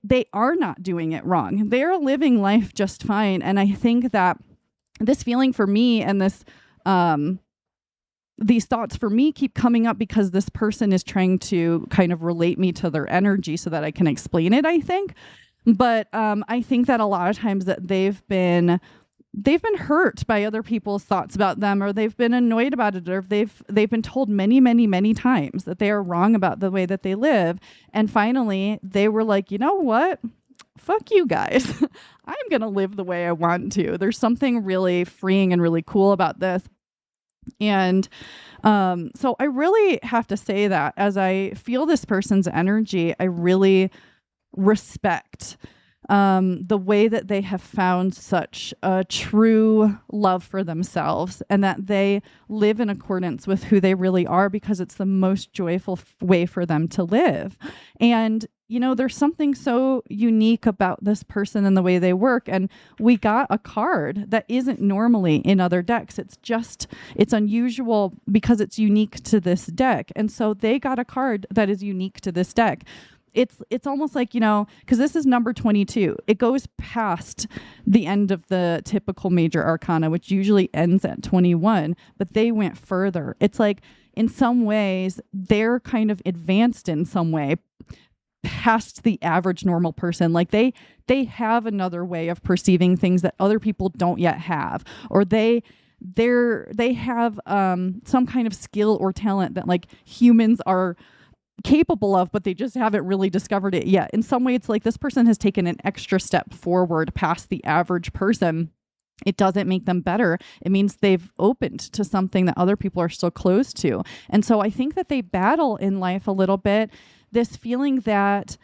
they are not doing it wrong. They're living life just fine. And I think that this feeling for me and these thoughts for me keep coming up because this person is trying to kind of relate me to their energy so that I can explain it, I think. But I think that a lot of times that they've been hurt by other people's thoughts about them, or they've been annoyed about it, or they've been told many, many, many times that they are wrong about the way that they live. And finally, they were like, you know what? Fuck you guys. I'm going to live the way I want to. There's something really freeing and really cool about this. And so I really have to say that as I feel this person's energy, I really respect the way that they have found such a true love for themselves and that they live in accordance with who they really are because it's the most joyful way for them to live. And, there's something so unique about this person and the way they work. And we got a card that isn't normally in other decks. It's unusual because it's unique to this deck. And so they got a card that is unique to this deck. It's almost like, because this is number 22. It goes past the end of the typical major arcana, which usually ends at 21, but they went further. It's like, in some ways, they're kind of advanced in some way past the average normal person. Like they have another way of perceiving things that other people don't yet have, or they have some kind of skill or talent that like humans are capable of, but they just haven't really discovered it yet. In some way, it's like this person has taken an extra step forward past the average person. It doesn't make them better. It means they've opened to something that other people are still closed to. And so I think that they battle in life a little bit, this feeling that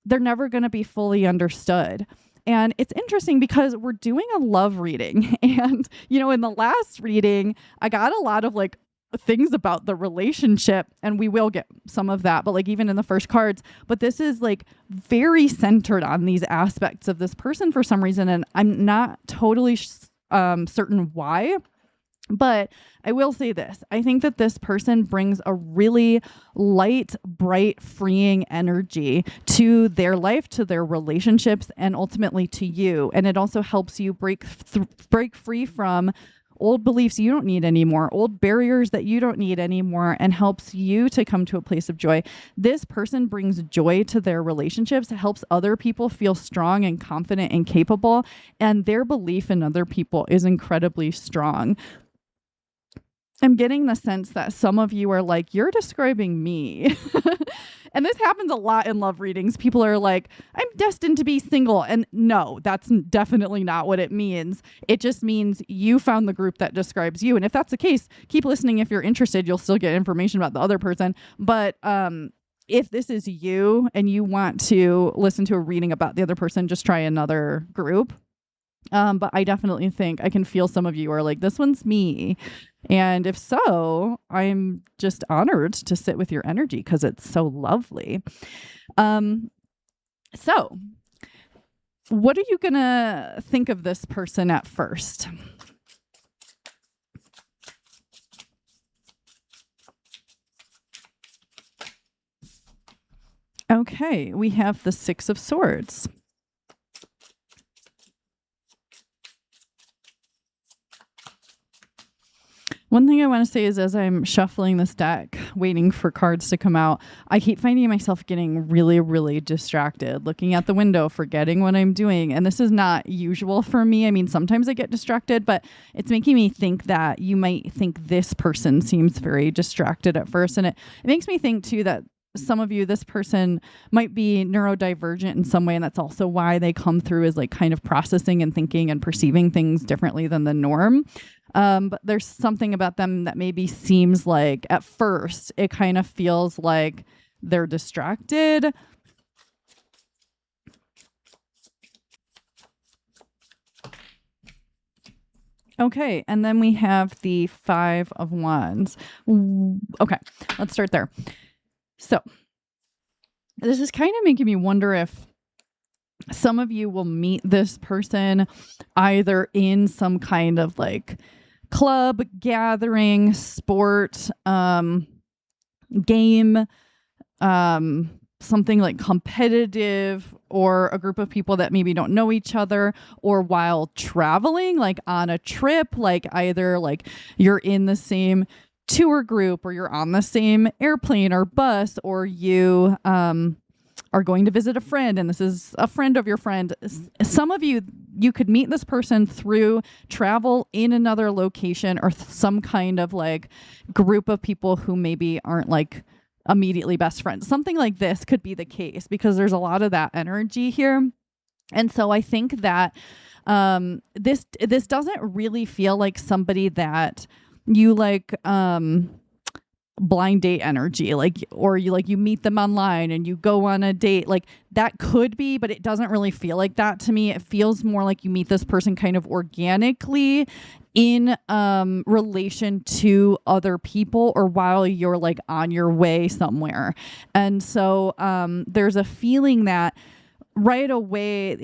they're never going to be fully understood. And it's interesting because we're doing a love reading. And, in the last reading, I got a lot of like things about the relationship, and we will get some of that, but like even in the first cards, but this is like very centered on these aspects of this person for some reason. And I'm not totally certain why, but I will say this. I think that this person brings a really light, bright, freeing energy to their life, to their relationships, and ultimately to you. And it also helps you break free from old beliefs you don't need anymore, old barriers that you don't need anymore, and helps you to come to a place of joy. This person brings joy to their relationships, helps other people feel strong and confident and capable, and their belief in other people is incredibly strong. I'm getting the sense that some of you are like, you're describing me. And this happens a lot in love readings. People are like, I'm destined to be single. And no, that's definitely not what it means. It just means you found the group that describes you. And if that's the case, keep listening. If you're interested, you'll still get information about the other person. But if this is you and you want to listen to a reading about the other person, just try another group. But I definitely think I can feel some of you are like, this one's me. And if so, I'm just honored to sit with your energy because it's so lovely. So what are you going to think of this person at first? Okay, we have the Six of Swords. One thing I want to say is as I'm shuffling this deck, waiting for cards to come out, I keep finding myself getting really, really distracted, looking at the window, forgetting what I'm doing. And this is not usual for me. I mean, sometimes I get distracted, but it's making me think that you might think this person seems very distracted at first. And it makes me think too that some of you, this person might be neurodivergent in some way, and that's also why they come through as like kind of processing and thinking and perceiving things differently than the norm. But there's something about them that maybe seems like at first it kind of feels like they're distracted. Okay, and then we have the Five of Wands. Okay, let's start there. So this is kind of making me wonder if some of you will meet this person either in some kind of like club, gathering, sport, game, something like competitive, or a group of people that maybe don't know each other, or while traveling, like on a trip, like either like you're in the same tour group, or you're on the same airplane or bus, or you are going to visit a friend and this is a friend of your friend. Some of you could meet this person through travel in another location, or some kind of like group of people who maybe aren't like immediately best friends. Something like this could be the case because there's a lot of that energy here. And so I think that this doesn't really feel like somebody that you like blind date energy, like, or you meet them online and you go on a date. Like that could be, but it doesn't really feel like that to me. It feels more like you meet this person kind of organically in relation to other people, or while you're like on your way somewhere. And so there's a feeling that right away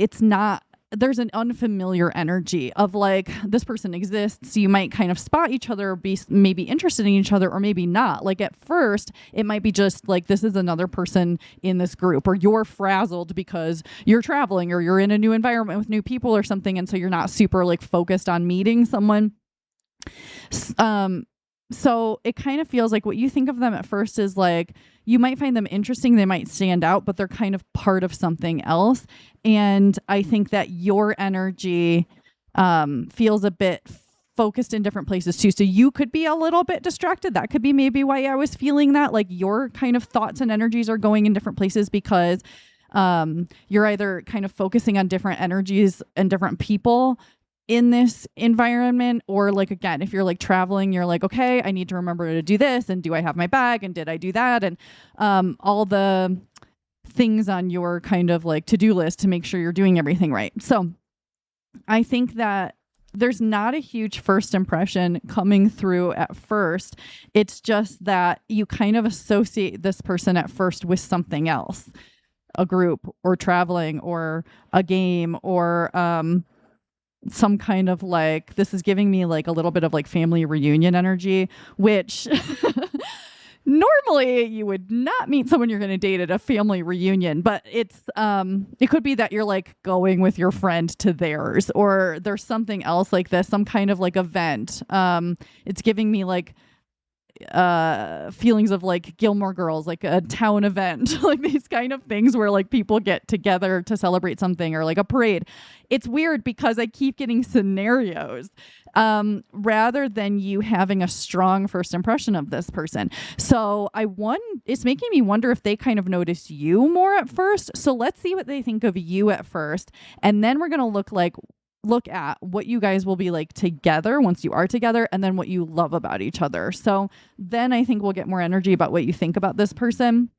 there's an unfamiliar energy of like, this person exists. You might kind of spot each other, be maybe interested in each other, or maybe not. Like at first it might be just like, this is another person in this group, or you're frazzled because you're traveling or you're in a new environment with new people or something. And so you're not super like focused on meeting someone. So it kind of feels like what you think of them at first is like, you might find them interesting. They might stand out, but they're kind of part of something else. And I think that your energy feels a bit focused in different places too. So you could be a little bit distracted. That could be maybe why I was feeling that, like your kind of thoughts and energies are going in different places, because you're either kind of focusing on different energies and different people in this environment, or like, again, if you're like traveling, you're like, okay, I need to remember to do this, and do I have my bag, and did I do that, and all the things on your kind of like to-do list to make sure you're doing everything right. So I think that there's not a huge first impression coming through at first. It's just that you kind of associate this person at first with something else, a group, or traveling, or a game, or some kind of like, this is giving me like a little bit of like family reunion energy, which normally you would not meet someone you're going to date at a family reunion, but it's it could be that you're like going with your friend to theirs, or there's something else like this, some kind of like event. It's giving me like feelings of like Gilmore Girls, like a town event, like these kind of things where like people get together to celebrate something, or like a parade. It's weird because I keep getting scenarios rather than you having a strong first impression of this person. So it's making me wonder if they kind of notice you more at first. So let's see what they think of you at first, and then we're going to look at what you guys will be like together once you are together, and then what you love about each other. So then I think we'll get more energy about what you think about this person.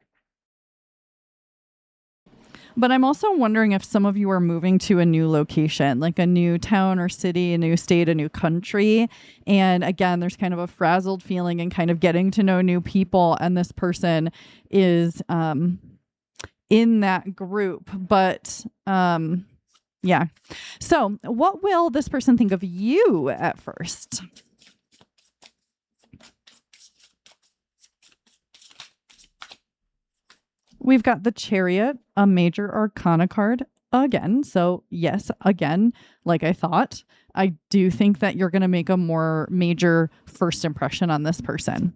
But I'm also wondering if some of you are moving to a new location, like a new town or city, a new state, a new country. And again, there's kind of a frazzled feeling and kind of getting to know new people. And this person is in that group. But yeah. So what will this person think of you at first? We've got the Chariot, a major arcana card again. So yes, again, like I thought, I do think that you're going to make a more major first impression on this person.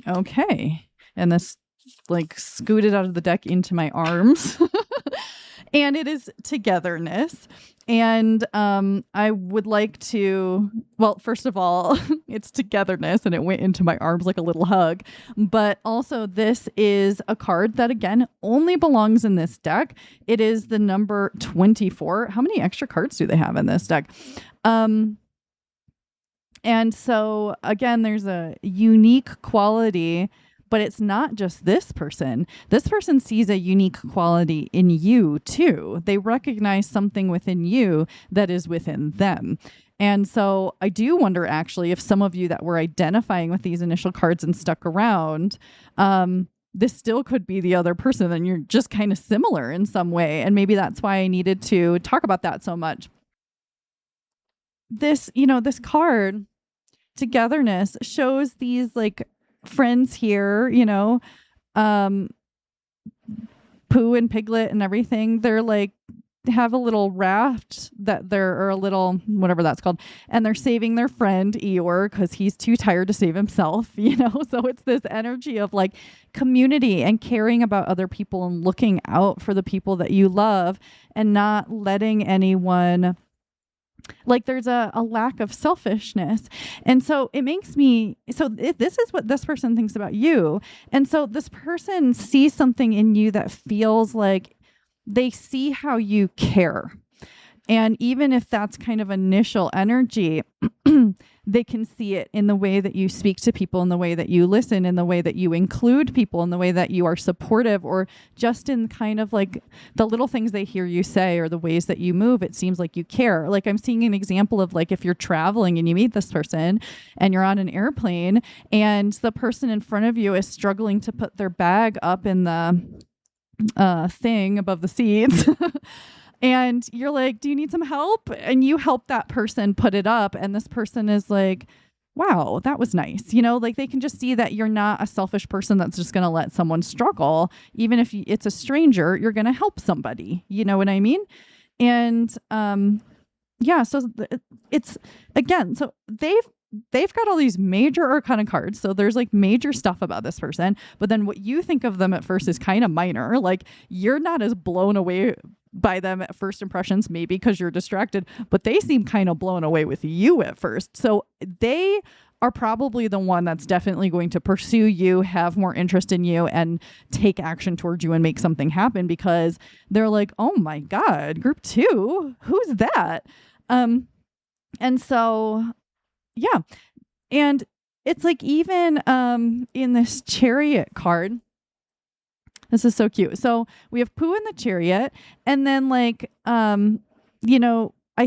Okay. And this like scooted out of the deck into my arms. And it is togetherness. And I would like to, well, first of all, it's togetherness and it went into my arms like a little hug. But also, this is a card that, again, only belongs in this deck. It is the number 24. How many extra cards do they have in this deck? And so, again, there's a unique quality. But it's not just this person. This person sees a unique quality in you too. They recognize something within you that is within them. And so I do wonder actually if some of you that were identifying with these initial cards and stuck around, this still could be the other person and you're just kind of similar in some way. And maybe that's why I needed to talk about that so much. This card, togetherness, shows these like friends here, Pooh and Piglet and everything. They're like have a little raft or a little whatever that's called, and they're saving their friend Eeyore because he's too tired to save himself, so it's this energy of like community and caring about other people and looking out for the people that you love and not letting anyone, like there's a lack of selfishness. And so it makes me, this is what this person thinks about you. And so this person sees something in you that feels like they see how you care. And even if that's kind of initial energy, they can see it in the way that you speak to people, in the way that you listen, in the way that you include people, in the way that you are supportive, or just in kind of like the little things they hear you say or the ways that you move. It seems like you care. Like I'm seeing an example of like if you're traveling and you meet this person and you're on an airplane and the person in front of you is struggling to put their bag up in the thing above the seats. And you're like, do you need some help? And you help that person put it up. And this person is like, wow, that was nice. Like they can just see that you're not a selfish person that's just going to let someone struggle. Even if it's a stranger, you're going to help somebody. You know what I mean? And so it's, again, so they've got all these major arcana cards. So there's like major stuff about this person. But then what you think of them at first is kind of minor. Like you're not as blown away by them at first impressions, maybe because you're distracted, but they seem kind of blown away with you at first. So they are probably the one that's definitely going to pursue you, have more interest in you, and take action towards you and make something happen because they're like, oh my God, group 2, who's that? And so, yeah. And it's like even in this Chariot card, this is so cute. So we have Pooh in the Chariot, and then like, I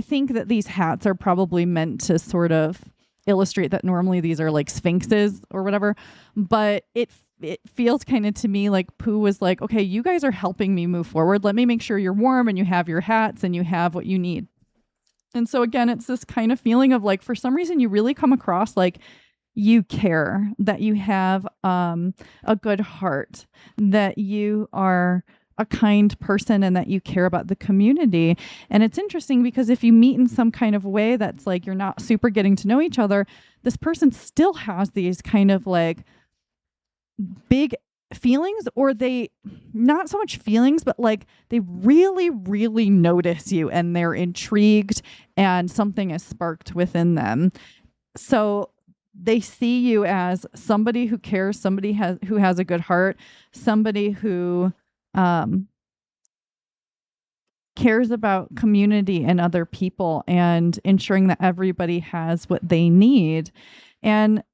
think that these hats are probably meant to sort of illustrate that normally these are like sphinxes or whatever, but it feels kind of to me like Pooh was like, okay, you guys are helping me move forward. Let me make sure you're warm and you have your hats and you have what you need. And so again, it's this kind of feeling of like, for some reason, you really come across like you care, that you have a good heart, that you are a kind person, and that you care about the community. And it's interesting because if you meet in some kind of way that's like you're not super getting to know each other, this person still has these kind of like big feelings, or they not so much feelings, but like they really, really notice you and they're intrigued and something is sparked within them. So they see you as somebody who cares, somebody who has a good heart, somebody who cares about community and other people and ensuring that everybody has what they need. And,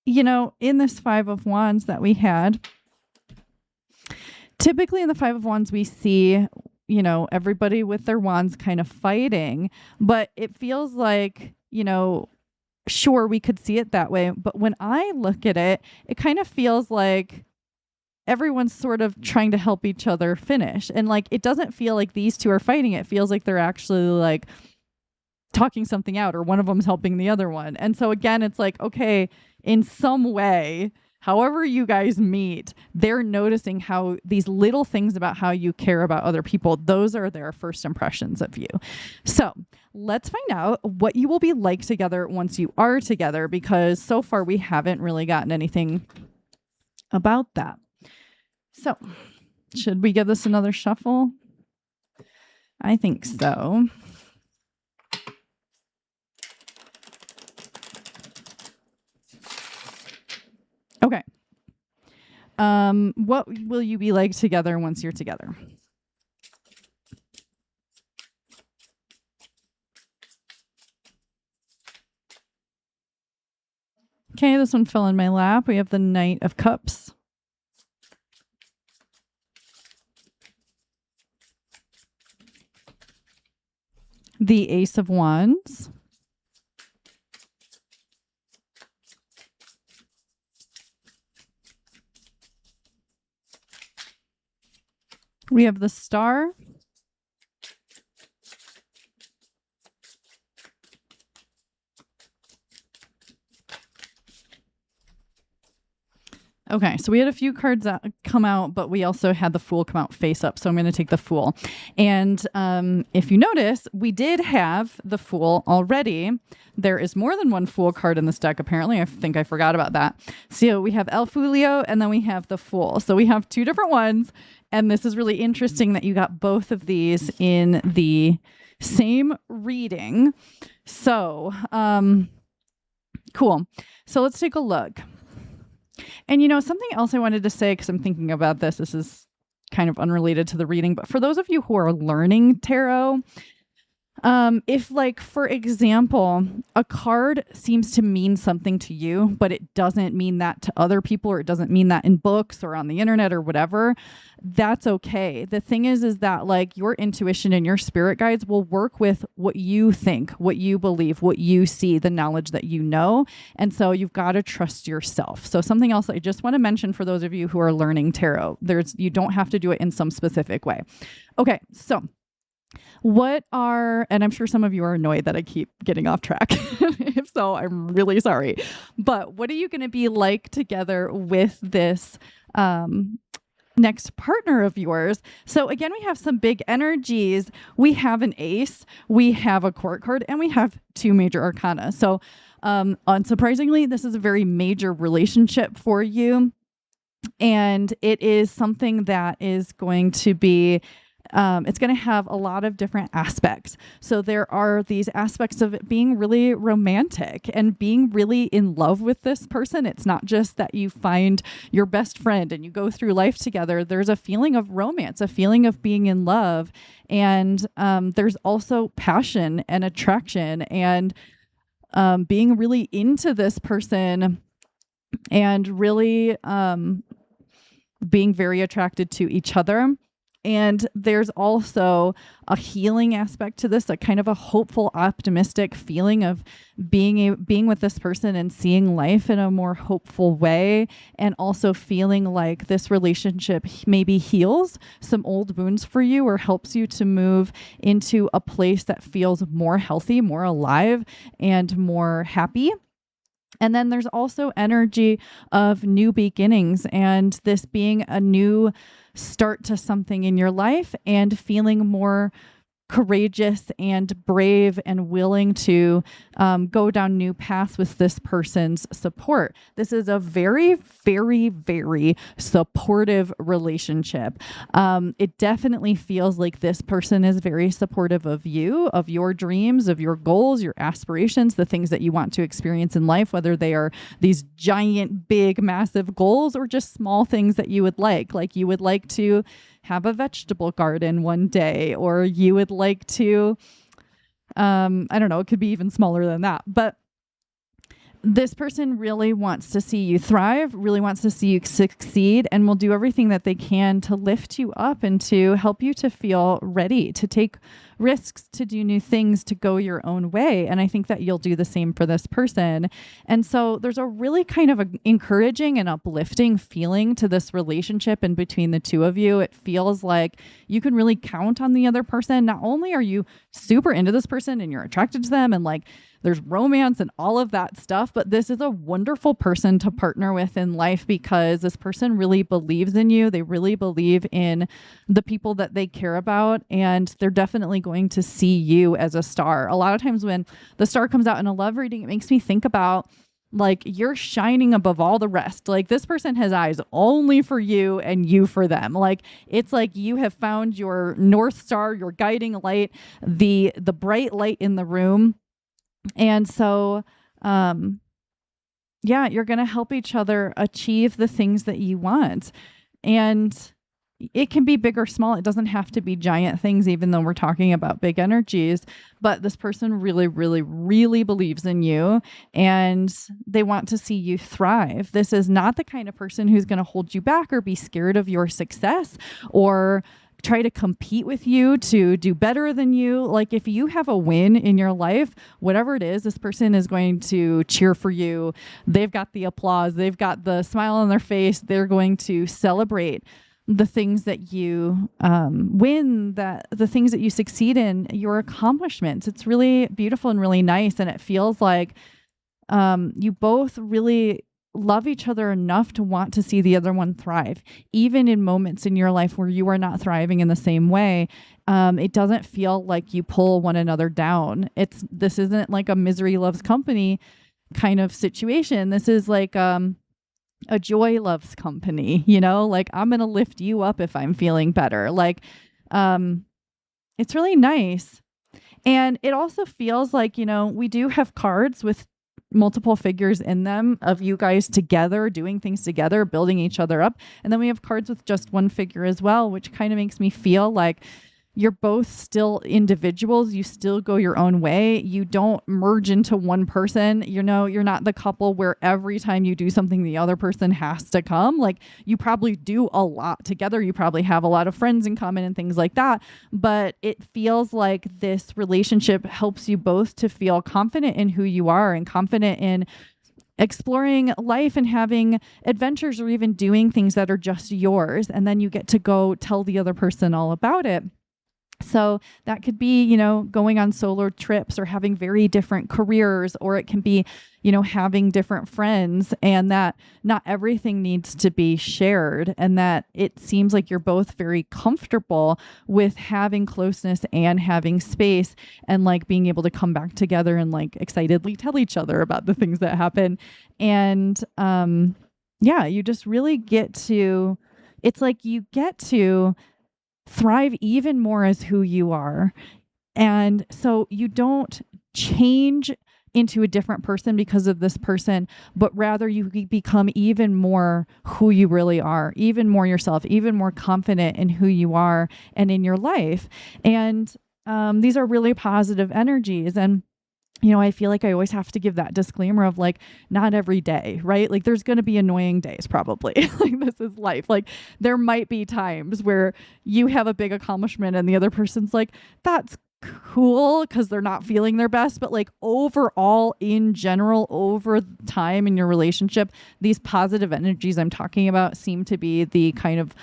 in this Five of Wands that we had, typically in the Five of Wands, we see, everybody with their wands kind of fighting, but it feels like, sure, we could see it that way. But when I look at it, it kind of feels like everyone's sort of trying to help each other finish. And like, it doesn't feel like these two are fighting. It feels like they're actually like talking something out, or one of them's helping the other one. And so again, it's like, okay, in some way, however you guys meet, they're noticing how these little things about how you care about other people, those are their first impressions of you. So let's find out what you will be like together once you are together, because so far we haven't really gotten anything about that. So Should we give this another shuffle? I think so. Okay. What will you be like together once you're together? Okay, this one fell in my lap. We have the Knight of Cups. The Ace of Wands. We have the Star. Okay, so we had a few cards that come out, but we also had the Fool come out face up. So I'm going to take the Fool. And if you notice, we did have the Fool already. There is more than one Fool card in this deck, apparently. I think I forgot about that. So we have El Fulio, and then we have the Fool. So we have two different ones. And this is really interesting that you got both of these in the same reading. So, cool. So let's take a look. And, something else I wanted to say, because I'm thinking about this is kind of unrelated to the reading, but for those of you who are learning tarot, if, like, for example, a card seems to mean something to you, but it doesn't mean that to other people, or it doesn't mean that in books or on the internet or whatever, that's okay. The thing is that, like, your intuition and your spirit guides will work with what you think, what you believe, what you see, the knowledge that you know. And so you've got to trust yourself. So something else I just want to mention for those of you who are learning tarot, you don't have to do it in some specific way. Okay, so and I'm sure some of you are annoyed that I keep getting off track. If so, I'm really sorry. But what are you going to be like together with this next partner of yours? So again, we have some big energies. We have an ace, we have a court card, and we have two major arcana. So unsurprisingly, this is a very major relationship for you. And it is something that is going to be it's going to have a lot of different aspects. So there are these aspects of it being really romantic and being really in love with this person. It's not just that you find your best friend and you go through life together. There's a feeling of romance, a feeling of being in love. And there's also passion and attraction and being really into this person and really being very attracted to each other. And there's also a healing aspect to this, a kind of a hopeful, optimistic feeling of being with this person and seeing life in a more hopeful way, and also feeling like this relationship maybe heals some old wounds for you or helps you to move into a place that feels more healthy, more alive, and more happy. And then there's also energy of new beginnings and this being a new start to something in your life and feeling more courageous and brave and willing to go down new paths with this person's support. This is a very, very, very supportive relationship. It definitely feels like this person is very supportive of you, of your dreams, of your goals, your aspirations, the things that you want to experience in life, whether they are these giant, big, massive goals or just small things that you would like. Like you would like to have a vegetable garden one day, or you would like to, I don't know, it could be even smaller than that. But this person really wants to see you thrive, really wants to see you succeed, and will do everything that they can to lift you up and to help you to feel ready to take risks, to do new things, to go your own way. And I think that you'll do the same for this person. And so there's a really kind of encouraging and uplifting feeling to this relationship in between the two of you. It feels like you can really count on the other person. Not only are you super into this person and you're attracted to them and like there's romance and all of that stuff, but this is a wonderful person to partner with in life because this person really believes in you. They really believe in the people that they care about, and they're definitely going to see you as a star. A lot of times when the star comes out in a love reading, it makes me think about Like you're shining above all the rest. Like this person has eyes only for you and you for them. Like it's like you have found your North Star, your guiding light, the bright light in the room. And so yeah, you're going to help each other achieve the things that you want. And it can be big or small. It doesn't have to be giant things, even though we're talking about big energies. But this person really, really, really believes in you and they want to see you thrive. This is not the kind of person who's going to hold you back or be scared of your success or try to compete with you to do better than you. Like if you have a win in your life, whatever it is, this person is going to cheer for you. They've got the applause. They've got the smile on their face. They're going to celebrate the things that you win, that the things that you succeed in, your accomplishments. It's really beautiful and really nice. And it feels like you both really love each other enough to want to see the other one thrive, even in moments in your life where you are not thriving in the same way. It doesn't feel like you pull one another down. This isn't like a misery loves company kind of situation. This is like a joy loves company, like I'm going to lift you up if I'm feeling better. Like, it's really nice. And it also feels like, we do have cards with multiple figures in them of you guys together, doing things together, building each other up. And then we have cards with just one figure as well, which kind of makes me feel like you're both still individuals. You still go your own way. You don't merge into one person. You're not the couple where every time you do something, the other person has to come. Like you probably do a lot together. You probably have a lot of friends in common and things like that. But it feels like this relationship helps you both to feel confident in who you are and confident in exploring life and having adventures or even doing things that are just yours. And then you get to go tell the other person all about it. So that could be, going on solo trips or having very different careers, or it can be, having different friends, and that not everything needs to be shared, and that it seems like you're both very comfortable with having closeness and having space and like being able to come back together and like excitedly tell each other about the things that happen. And yeah, you just really it's like you get to thrive even more as who you are. And so you don't change into a different person because of this person, but rather you become even more who you really are, even more yourself, even more confident in who you are and in your life. And these are really positive energies. And I feel like I always have to give that disclaimer of like, not every day, right? Like there's going to be annoying days probably. Like this is life. Like there might be times where you have a big accomplishment and the other person's like, that's cool because they're not feeling their best. But like overall, in general, over time in your relationship, these positive energies I'm talking about seem to be the kind of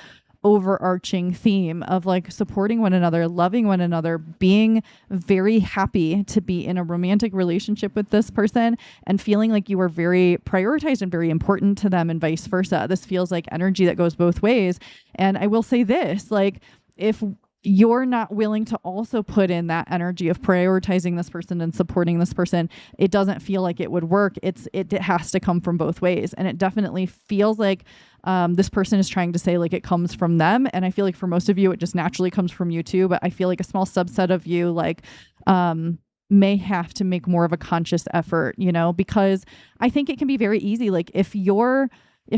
overarching theme of like supporting one another, loving one another, being very happy to be in a romantic relationship with this person and feeling like you are very prioritized and very important to them and vice versa. This feels like energy that goes both ways. And I will say this, like if you're not willing to also put in that energy of prioritizing this person and supporting this person, it doesn't feel like it would work. It has to come from both ways. And it definitely feels like this person is trying to say like it comes from them. And I feel like for most of you, it just naturally comes from you too. But I feel like a small subset of you like may have to make more of a conscious effort, because I think it can be very easy. Like if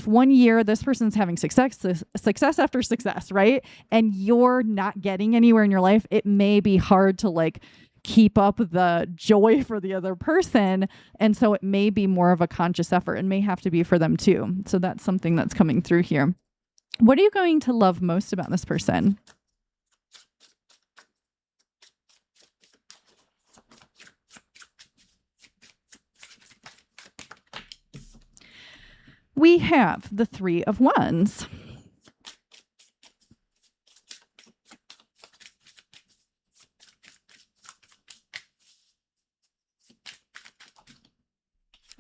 1 year this person's having success after success, right? And you're not getting anywhere in your life, it may be hard to like keep up the joy for the other person. And so it may be more of a conscious effort and may have to be for them too. So that's something that's coming through here. What are you going to love most about this person? We have the Three of Wands.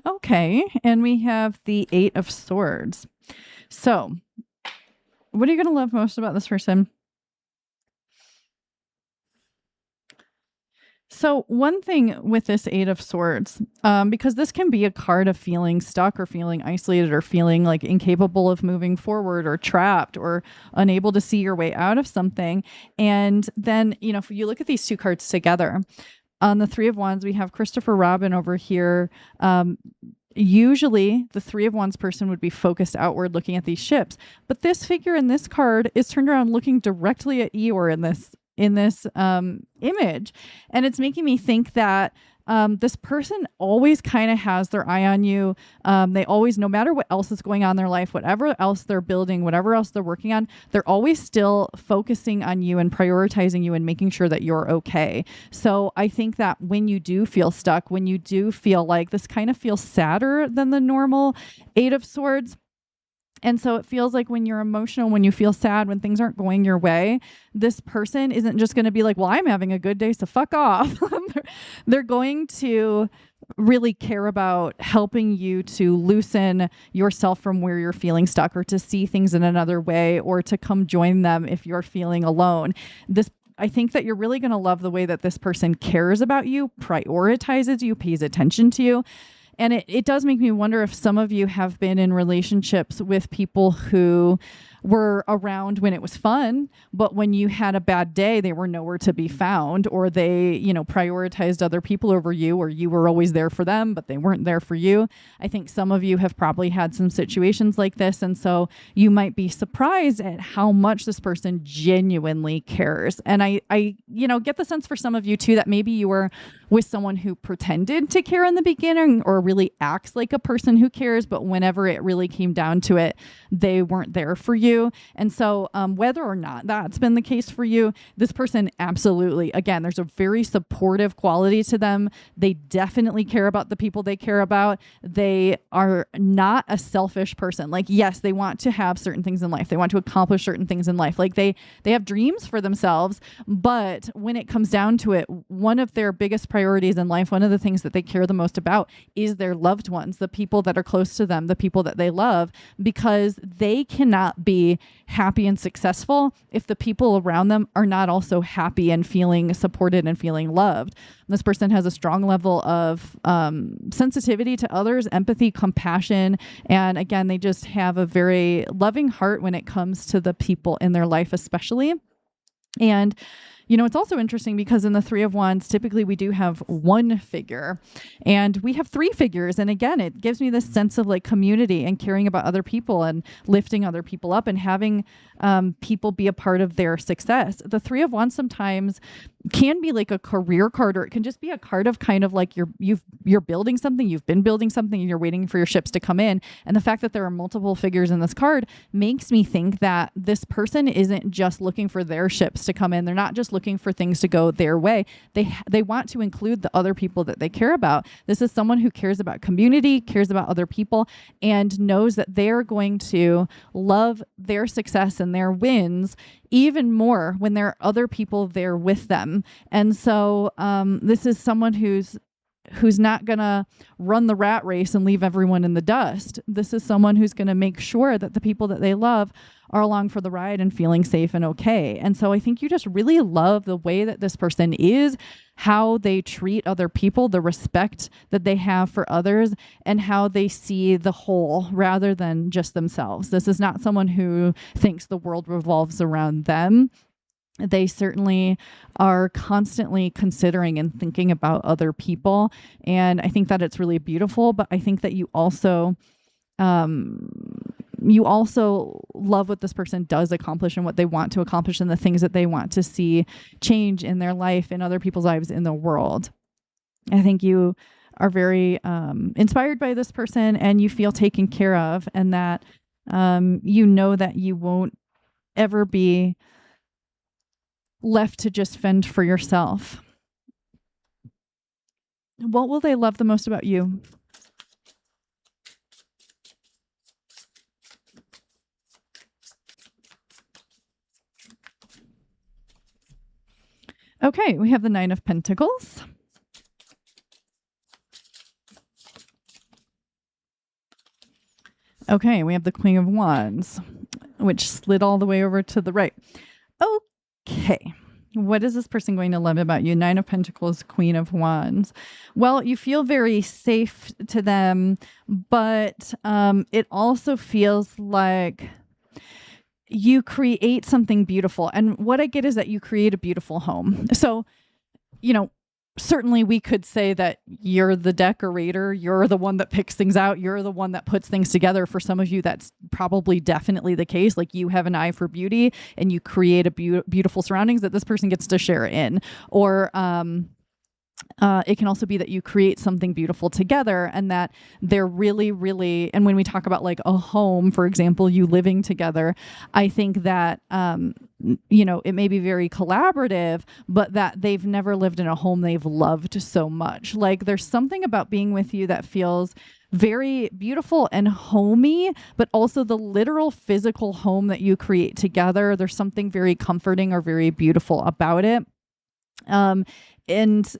Okay, and we have the Eight of Swords. So, what are you going to love most about this person? So one thing with this Eight of Swords, because this can be a card of feeling stuck or feeling isolated or feeling like incapable of moving forward or trapped or unable to see your way out of something. And then, if you look at these two cards together, on the Three of Wands, we have Christopher Robin over here. Usually the Three of Wands person would be focused outward looking at these ships, but this figure in this card is turned around looking directly at Eeyore in this image. And it's making me think that this person always kind of has their eye on you. They always, no matter what else is going on in their life, whatever else they're building, whatever else they're working on, they're always still focusing on you and prioritizing you and making sure that you're okay. So I think that when you do feel stuck, when you do feel like this kind of feels sadder than the normal Eight of Swords, and so it feels like when you're emotional, when you feel sad, when things aren't going your way, this person isn't just going to be like, well, I'm having a good day, so fuck off. They're going to really care about helping you to loosen yourself from where you're feeling stuck, or to see things in another way, or to come join them if you're feeling alone. I think that you're really going to love the way that this person cares about you, prioritizes you, pays attention to you. And it does make me wonder if some of you have been in relationships with people who were around when it was fun, but when you had a bad day, they were nowhere to be found, or they, prioritized other people over you, or you were always there for them, but they weren't there for you. I think some of you have probably had some situations like this. And so you might be surprised at how much this person genuinely cares. And I get the sense for some of you too, that maybe you were with someone who pretended to care in the beginning, or really acts like a person who cares, but whenever it really came down to it, they weren't there for you. And so whether or not that's been the case for you, this person absolutely, again, there's a very supportive quality to them. They definitely care about the people they care about. They are not a selfish person. Like, yes, they want to have certain things in life. They want to accomplish certain things in life. Like they have dreams for themselves, but when it comes down to it, one of their biggest priorities in life, one of the things that they care the most about, is their loved ones, the people that are close to them, the people that they love, because they cannot be happy and successful if the people around them are not also happy and feeling supported and feeling loved. This person has a strong level of sensitivity to others, empathy, compassion, and again, they just have a very loving heart when it comes to the people in their life, especially. And it's also interesting because in the Three of Wands, typically we do have one figure, and we have three figures. And again, it gives me this sense of like community and caring about other people and lifting other people up and having people be a part of their success. The Three of Wands sometimes can be like a career card, or it can just be a card of kind of like you're building something, you've been building something, and you're waiting for your ships to come in. And the fact that there are multiple figures in this card makes me think that this person isn't just looking for their ships to come in. They're not just looking for things to go their way. They want to include the other people that they care about. This is someone who cares about community, cares about other people, and knows that they're going to love their success and their wins even more when there are other people there with them. And so this is someone who's not going to run the rat race and leave everyone in the dust. This is someone who's going to make sure that the people that they love are along for the ride and feeling safe and okay. And so I think you just really love the way that this person is, how they treat other people, the respect that they have for others, and how they see the whole rather than just themselves. This is not someone who thinks the world revolves around them. They certainly are constantly considering and thinking about other people. And I think that it's really beautiful, but I think that you also love what this person does accomplish and what they want to accomplish and the things that they want to see change in their life, in other people's lives, in the world. I think you are very inspired by this person, and you feel taken care of, and that you know that you won't ever be left to just fend for yourself. What will they love the most about you? Okay, we have the Nine of Pentacles. Okay, we have the Queen of Wands, which slid all the way over to the right. Okay. What is this person going to love about you? Nine of Pentacles, Queen of Wands. Well, you feel very safe to them, but it also feels like you create something beautiful. And what I get is that you create a beautiful home. So, certainly we could say that you're the decorator, you're the one that picks things out, you're the one that puts things together. For some of you, that's probably definitely the case. Like, you have an eye for beauty and you create a beautiful surroundings that this person gets to share in. Or it can also be that you create something beautiful together, and that they're really, really, and when we talk about like a home, for example, you living together, I think that, it may be very collaborative, but that they've never lived in a home they've loved so much. Like, there's something about being with you that feels very beautiful and homey, but also the literal physical home that you create together. There's something very comforting or very beautiful about it. And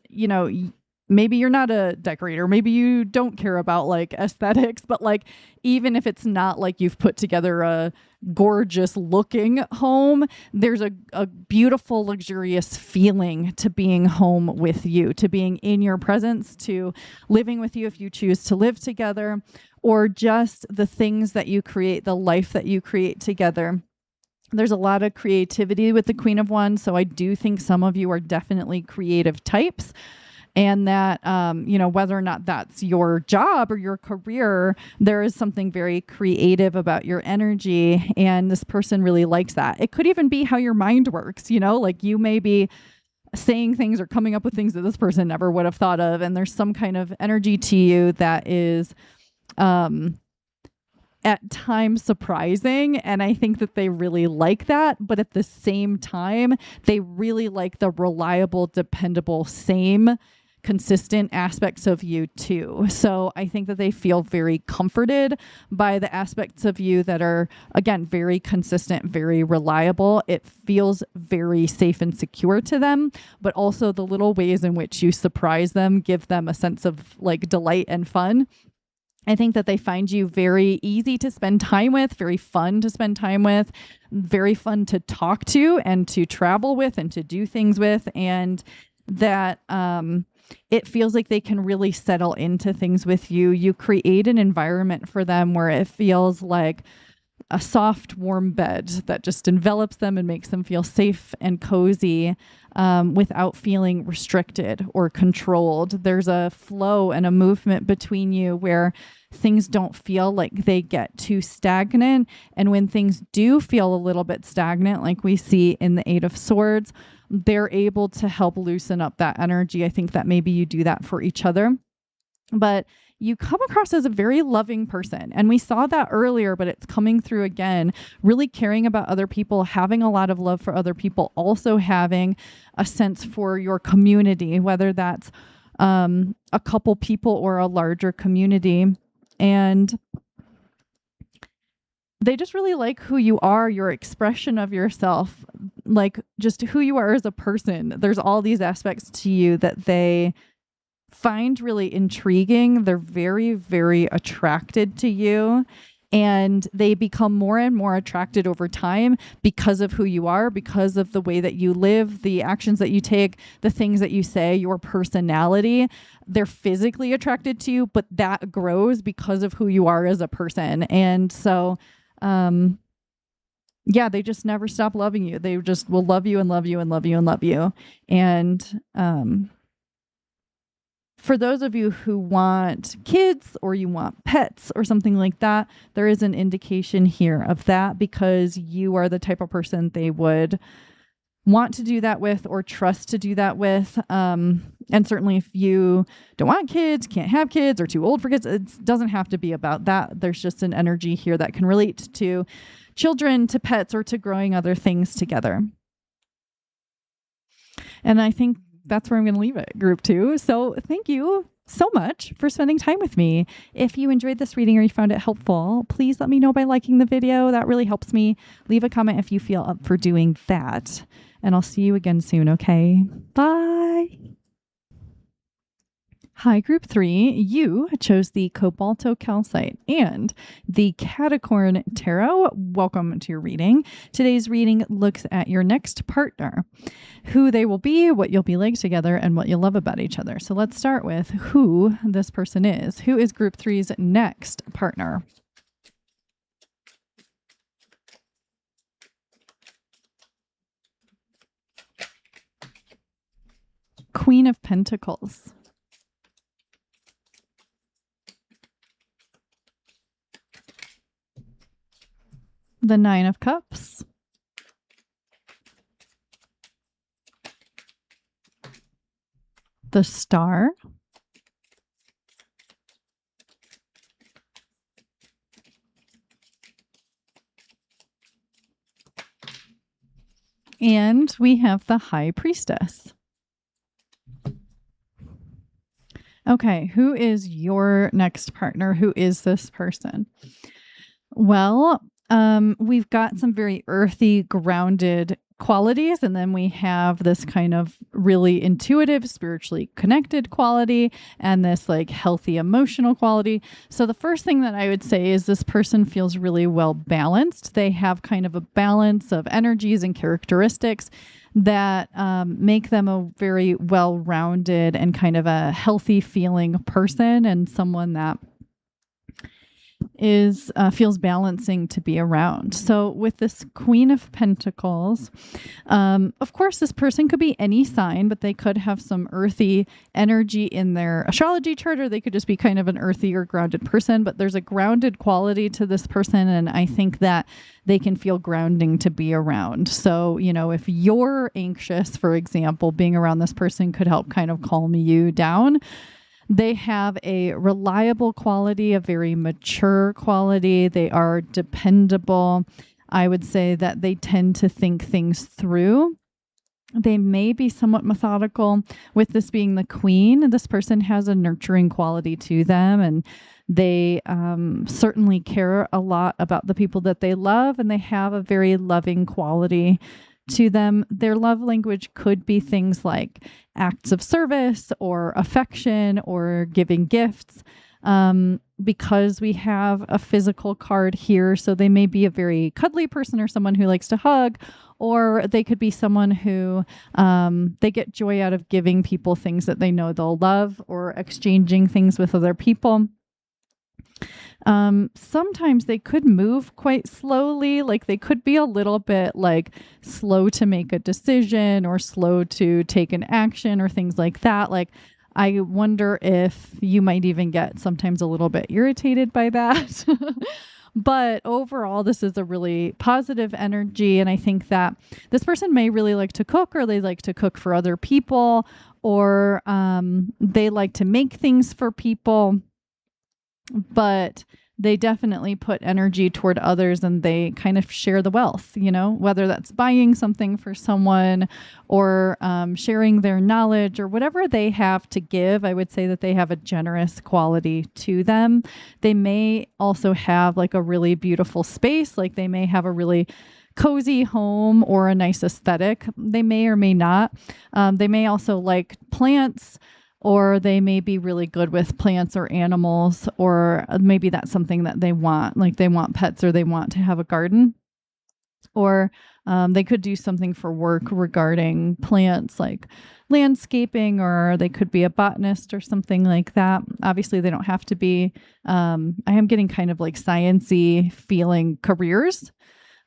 maybe you're not a decorator, maybe you don't care about like aesthetics, but like, even if it's not like you've put together a gorgeous looking home, there's a beautiful, luxurious feeling to being home with you, to being in your presence, to living with you if you choose to live together, or just the things that you create, the life that you create together. There's a lot of creativity with the Queen of Wands. So I do think some of you are definitely creative types, and that, whether or not that's your job or your career, there is something very creative about your energy. And this person really likes that. It could even be how your mind works, like you may be saying things or coming up with things that this person never would have thought of. And there's some kind of energy to you that is, at times surprising, and I think that they really like that, but at the same time they really like the reliable, dependable, same consistent aspects of you too. So I think that they feel very comforted by the aspects of you that are, again, very consistent, very reliable. It feels very safe and secure to them, but also the little ways in which you surprise them give them a sense of like delight and fun. I think that they find you very easy to spend time with, very fun to spend time with, very fun to talk to and to travel with and to do things with. And that it feels like they can really settle into things with you. You create an environment for them where it feels like a soft, warm bed that just envelops them and makes them feel safe and cozy, without feeling restricted or controlled. There's a flow and a movement between you where things don't feel like they get too stagnant. And when things do feel a little bit stagnant, like we see in the Eight of Swords, they're able to help loosen up that energy. I think that maybe you do that for each other. But you come across as a very loving person. And we saw that earlier, but it's coming through again, really caring about other people, having a lot of love for other people, also having a sense for your community, whether that's a couple people or a larger community. And they just really like who you are, your expression of yourself, like just who you are as a person. There's all these aspects to you that they find really intriguing. They're very, very attracted to you, and they become more and more attracted over time because of who you are, because of the way that you live, the actions that you take, the things that you say, your personality. They're physically attracted to you, but that grows because of who you are as a person. And so, they just never stop loving you. They just will love you and love you and love you and love you. And, for those of you who want kids or you want pets or something like that, there is an indication here of that, because you are the type of person they would want to do that with or trust to do that with. And certainly if you don't want kids, can't have kids, or too old for kids, it doesn't have to be about that. There's just an energy here that can relate to children, to pets, or to growing other things together. And I think that's where I'm going to leave it, group 2. So thank you so much for spending time with me. If you enjoyed this reading or you found it helpful, please let me know by liking the video. That really helps me. Leave a comment if you feel up for doing that. And I'll see you again soon, okay? Bye. Hi, Group 3. You chose the Cobalto-Calcite and the Catacorn Tarot. Welcome to your reading. Today's reading looks at your next partner, who they will be, what you'll be like together, and what you'll love about each other. So let's start with who this person is. Who is Group 3's next partner? Queen of Pentacles. The Nine of Cups. The Star. And we have the High Priestess. Okay, who is your next partner? Who is this person? Well, we've got some very earthy, grounded qualities, and then we have this kind of really intuitive, spiritually connected quality, and this like healthy emotional quality. So the first thing that I would say is this person feels really well balanced. They have kind of a balance of energies and characteristics that make them a very well-rounded and kind of a healthy feeling person, and someone that feels balancing to be around. So with this Queen of Pentacles, of course, this person could be any sign, but they could have some earthy energy in their astrology chart, or they could just be kind of an earthy or grounded person. But there's a grounded quality to this person, and I think that they can feel grounding to be around. So, you know, if you're anxious, for example, being around this person could help kind of calm you down. They have a reliable quality, a very mature quality. They are dependable. I would say that they tend to think things through. They may be somewhat methodical. With this being the Queen, this person has a nurturing quality to them, and they certainly care a lot about the people that they love, and they have a very loving quality to them. Their love language could be things like acts of service or affection or giving gifts, because we have a physical card here. So they may be a very cuddly person or someone who likes to hug, or they could be someone who they get joy out of giving people things that they know they'll love, or exchanging things with other people. Sometimes they could move quite slowly, like they could be a little bit like slow to make a decision or slow to take an action or things like that. Like, I wonder if you might even get sometimes a little bit irritated by that. But overall, this is a really positive energy. And I think that this person may really like to cook, or they like to cook for other people, or they like to make things for people. But they definitely put energy toward others, and they kind of share the wealth, you know, whether that's buying something for someone or sharing their knowledge or whatever they have to give. I would say that they have a generous quality to them. They may also have like a really beautiful space, like they may have a really cozy home or a nice aesthetic. They may or may not. They may also like plants, or they may be really good with plants or animals, or maybe that's something that they want, like they want pets or they want to have a garden. Or they could do something for work regarding plants, like landscaping, or they could be a botanist or something like that. Obviously, they don't have to be. I am getting kind of like science-y feeling careers.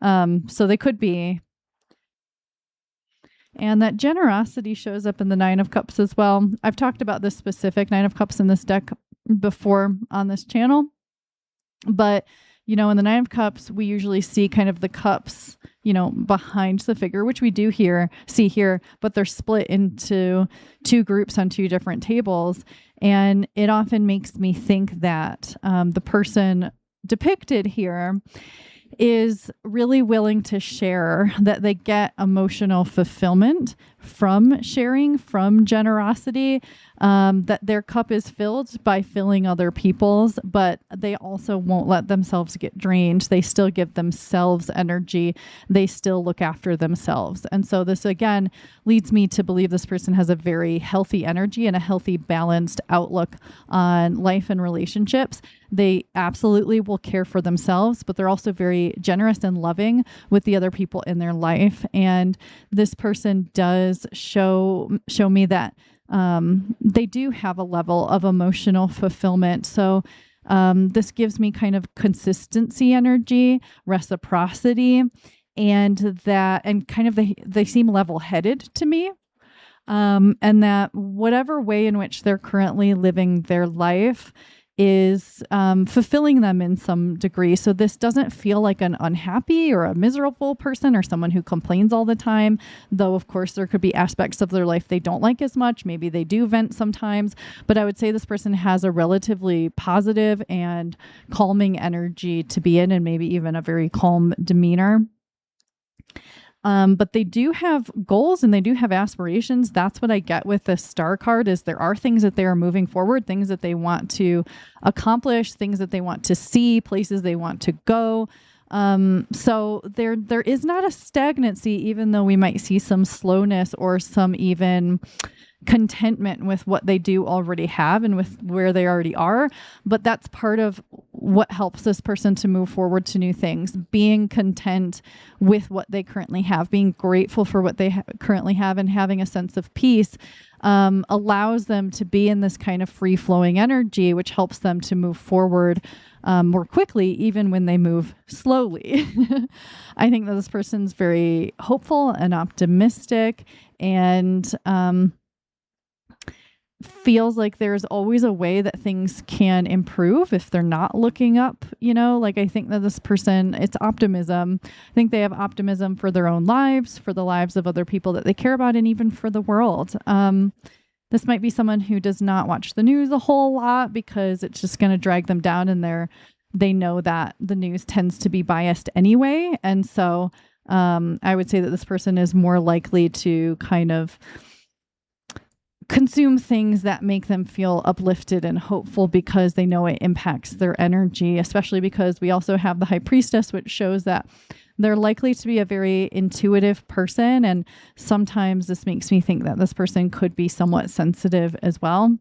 So they could be. And that generosity shows up in the Nine of Cups as well. I've talked about this specific Nine of Cups in this deck before on this channel. But, you know, in the Nine of Cups, we usually see kind of the cups, you know, behind the figure, which we do see here, but they're split into two groups on two different tables. And it often makes me think that the person depicted here is really willing to share, that they get emotional fulfillment from sharing, from generosity. that their cup is filled by filling other people's, but they also won't let themselves get drained. They still give themselves energy. They still look after themselves. And so this again leads me to believe this person has a very healthy energy and a healthy, balanced outlook on life and relationships. They absolutely will care for themselves, but they're also very generous and loving with the other people in their life. And this person does show me that they do have a level of emotional fulfillment. So this gives me kind of consistency energy, reciprocity, and kind of they seem level-headed to me. And that whatever way in which they're currently living their life is fulfilling them in some degree. So this doesn't feel like an unhappy or a miserable person or someone who complains all the time, though of course there could be aspects of their life they don't like as much. Maybe they do vent sometimes, but I would say this person has a relatively positive and calming energy to be in, and maybe even a very calm demeanor. But they do have goals and they do have aspirations. That's what I get with the star card is there are things that they are moving forward, things that they want to accomplish, things that they want to see, places they want to go. So there is not a stagnancy, even though we might see some slowness or some even contentment with what they do already have and with where they already are. But that's part of what helps this person to move forward to new things, being content with what they currently have, being grateful for what they currently have, and having a sense of peace allows them to be in this kind of free-flowing energy, which helps them to move forward more quickly, even when they move slowly. I think that this person's very hopeful and optimistic, and feels like there's always a way that things can improve if they're not looking up, like I think that this person, it's optimism. I think they have optimism for their own lives, for the lives of other people that they care about, and even for the world. This might be someone who does not watch the news a whole lot because it's just going to drag them down, and they know that the news tends to be biased anyway. And so I would say that this person is more likely to kind of consume things that make them feel uplifted and hopeful because they know it impacts their energy, especially because we also have the High Priestess, which shows that they're likely to be a very intuitive person. And sometimes this makes me think that this person could be somewhat sensitive as well.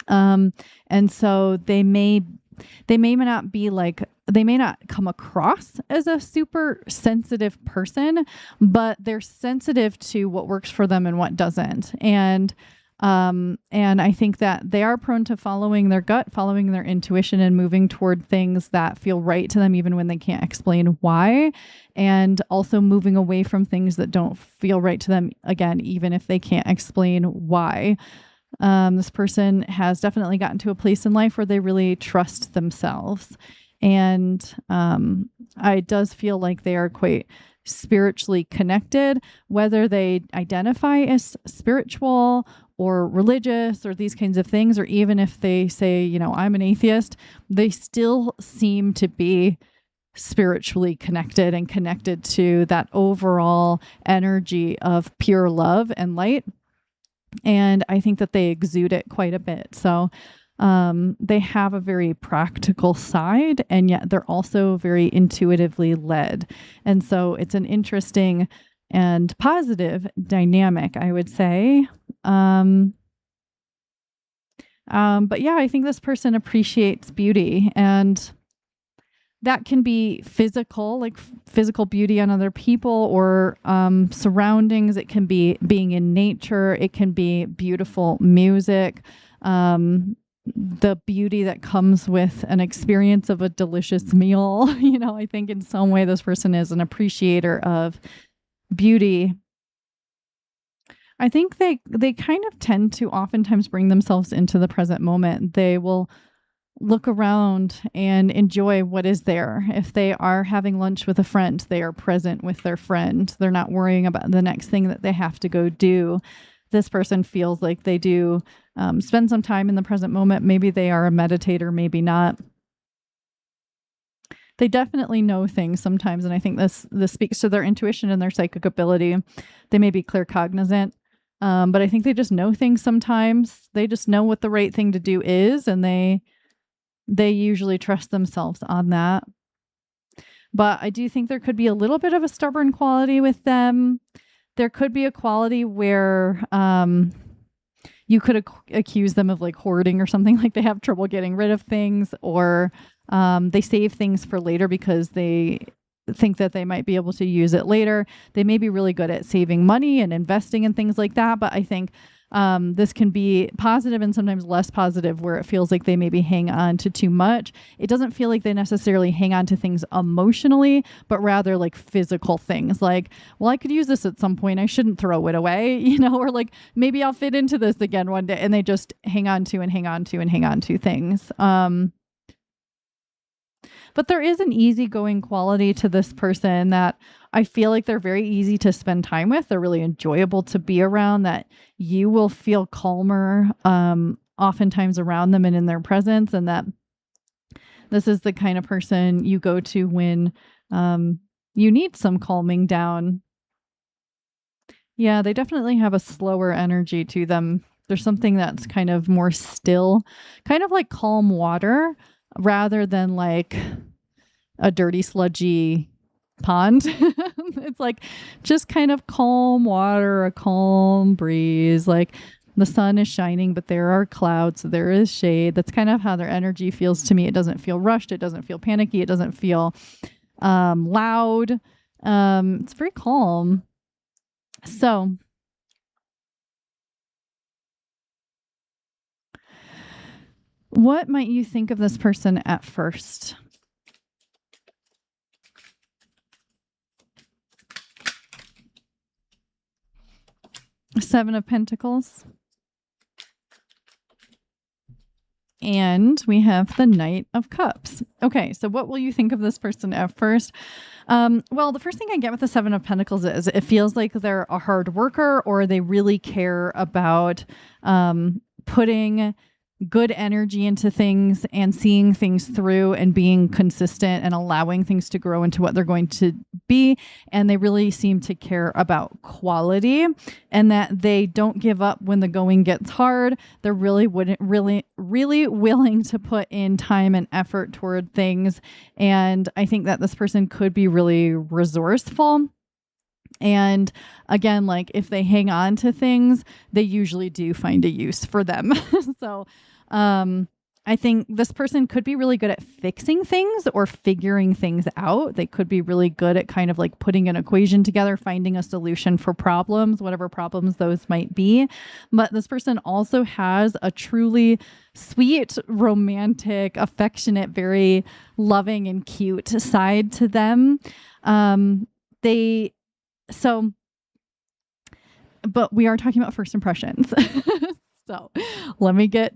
And so they may not come across as a super sensitive person, but they're sensitive to what works for them and what doesn't. And I think that they are prone to following their gut, following their intuition, and moving toward things that feel right to them, even when they can't explain why, and also moving away from things that don't feel right to them, again, even if they can't explain why. This person has definitely gotten to a place in life where they really trust themselves. And it does feel like they are quite spiritually connected, whether they identify as spiritual or religious or these kinds of things, or even if they say, I'm an atheist, they still seem to be spiritually connected and connected to that overall energy of pure love and light. And I think that they exude it quite a bit. So they have a very practical side, and yet they're also very intuitively led. And so it's an interesting and positive dynamic, I would say. But yeah, I think this person appreciates beauty, and that can be physical, like physical beauty on other people or surroundings. It can be being in nature. It can be beautiful music. The beauty that comes with an experience of a delicious meal. I think in some way this person is an appreciator of beauty. I think they kind of tend to oftentimes bring themselves into the present moment. They will look around and enjoy what is there. If they are having lunch with a friend, they are present with their friend. They're not worrying about the next thing that they have to go do. This person feels like they do spend some time in the present moment. Maybe they are a meditator, maybe not. They definitely know things sometimes, and I think this speaks to their intuition and their psychic ability. They may be claircognizant. But I think they just know things sometimes. They just know what the right thing to do is, and they usually trust themselves on that. But I do think there could be a little bit of a stubborn quality with them. There could be a quality where you could accuse them of like hoarding or something, like they have trouble getting rid of things, or they save things for later because they think that they might be able to use it later. They may be really good at saving money and investing and things like that. But I think this can be positive and sometimes less positive, where it feels like they maybe hang on to too much. It doesn't feel like they necessarily hang on to things emotionally, but rather like physical things like, well, I could use this at some point. I shouldn't throw it away, or like maybe I'll fit into this again one day. And they just hang on to and hang on to and hang on to things. But there is an easygoing quality to this person that I feel like they're very easy to spend time with. They're really enjoyable to be around, that you will feel calmer oftentimes around them and in their presence, and that this is the kind of person you go to when you need some calming down. Yeah, they definitely have a slower energy to them. There's something that's kind of more still, kind of like calm water, rather than like a dirty, sludgy pond. It's like just kind of calm water, a calm breeze. Like the sun is shining, but there are clouds, so there is shade. That's kind of how their energy feels to me. It doesn't feel rushed. It doesn't feel panicky. It doesn't feel loud. It's very calm. So what might you think of this person at first? Seven of Pentacles. And we have the Knight of Cups. Okay, so what will you think of this person at first? Well, the first thing I get with the Seven of Pentacles is it feels like they're a hard worker, or they really care about putting good energy into things and seeing things through and being consistent and allowing things to grow into what they're going to be. And they really seem to care about quality, and that they don't give up when the going gets hard. They're really willing to put in time and effort toward things. And I think that this person could be really resourceful. And again, like if they hang on to things, they usually do find a use for them. So I think this person could be really good at fixing things or figuring things out. They could be really good at kind of like putting an equation together, finding a solution for problems, whatever problems those might be. But this person also has a truly sweet, romantic, affectionate, very loving and cute side to them. But we are talking about first impressions. So let me get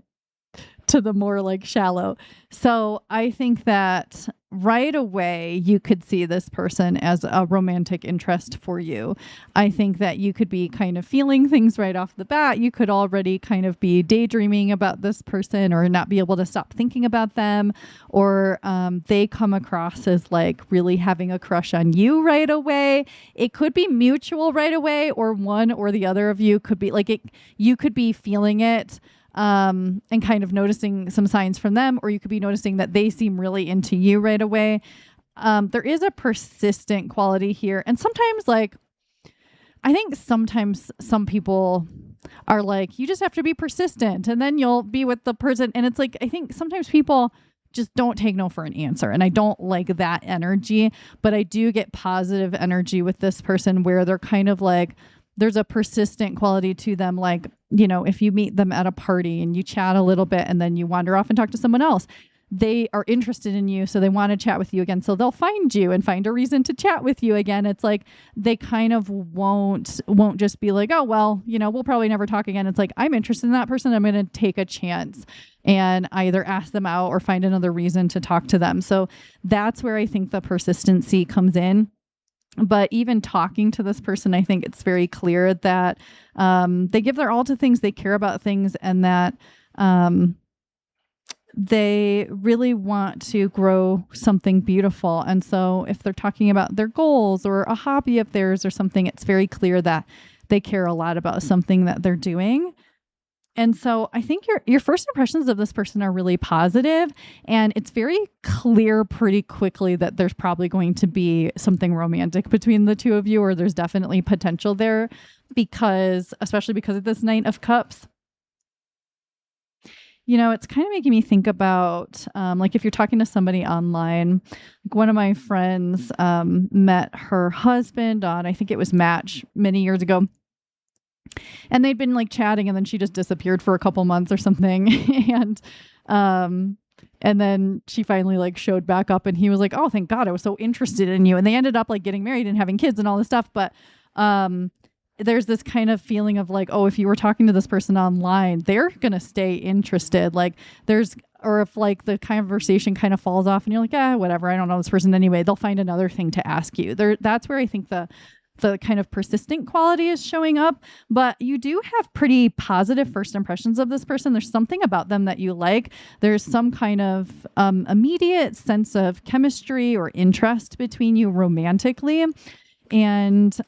to the more like shallow. So I think that right away you could see this person as a romantic interest for you. I think that you could be kind of feeling things right off the bat. You could already kind of be daydreaming about this person, or not be able to stop thinking about them, or they come across as like really having a crush on you right away. It could be mutual right away, or one or the other of you could be like it. You could be feeling it and kind of noticing some signs from them, or you could be noticing that they seem really into you right away. There is a persistent quality here. And sometimes I think sometimes some people are like, you just have to be persistent and then you'll be with the person. And it's like, I think sometimes people just don't take no for an answer. And I don't like that energy, but I do get positive energy with this person where they're kind of like, there's a persistent quality to them. Like, if you meet them at a party and you chat a little bit and then you wander off and talk to someone else, they are interested in you. So they want to chat with you again. So they'll find you and find a reason to chat with you again. It's like, they kind of won't just be like, oh, well, we'll probably never talk again. It's like, I'm interested in that person. I'm going to take a chance and either ask them out or find another reason to talk to them. So that's where I think the persistency comes in. But even talking to this person, I think it's very clear that they give their all to things, they care about things, and that they really want to grow something beautiful. And so if they're talking about their goals or a hobby of theirs or something, it's very clear that they care a lot about something that they're doing. And so I think your first impressions of this person are really positive, and it's very clear pretty quickly that there's probably going to be something romantic between the two of you, or there's definitely potential there especially because of this Knight of Cups. It's kind of making me think about, like if you're talking to somebody online, like one of my friends met her husband on, I think it was Match many years ago. And they'd been like chatting, and then she just disappeared for a couple months or something. And then she finally like showed back up, and he was like, "Oh, thank God, I was so interested in you." And they ended up like getting married and having kids and all this stuff. But there's this kind of feeling of like, oh, if you were talking to this person online, they're going to stay interested. Like or if like the conversation kind of falls off and you're like, whatever, I don't know this person anyway, they'll find another thing to ask you. That's where I think the kind of persistent quality is showing up. But you do have pretty positive first impressions of this person. There's something about them that you like. There's some kind of immediate sense of chemistry or interest between you romantically. And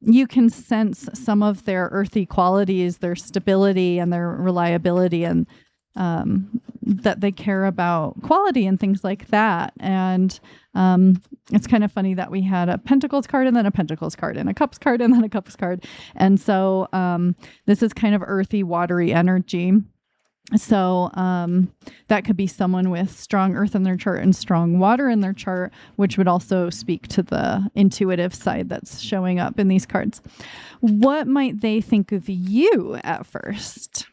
you can sense some of their earthy qualities, their stability and their reliability, and that they care about quality and things like that. And it's kind of funny that we had a Pentacles card and then a Pentacles card and a Cups card and then a Cups card. And so this is kind of earthy, watery energy. So that could be someone with strong earth in their chart and strong water in their chart, which would also speak to the intuitive side that's showing up in these cards. What might they think of you at first?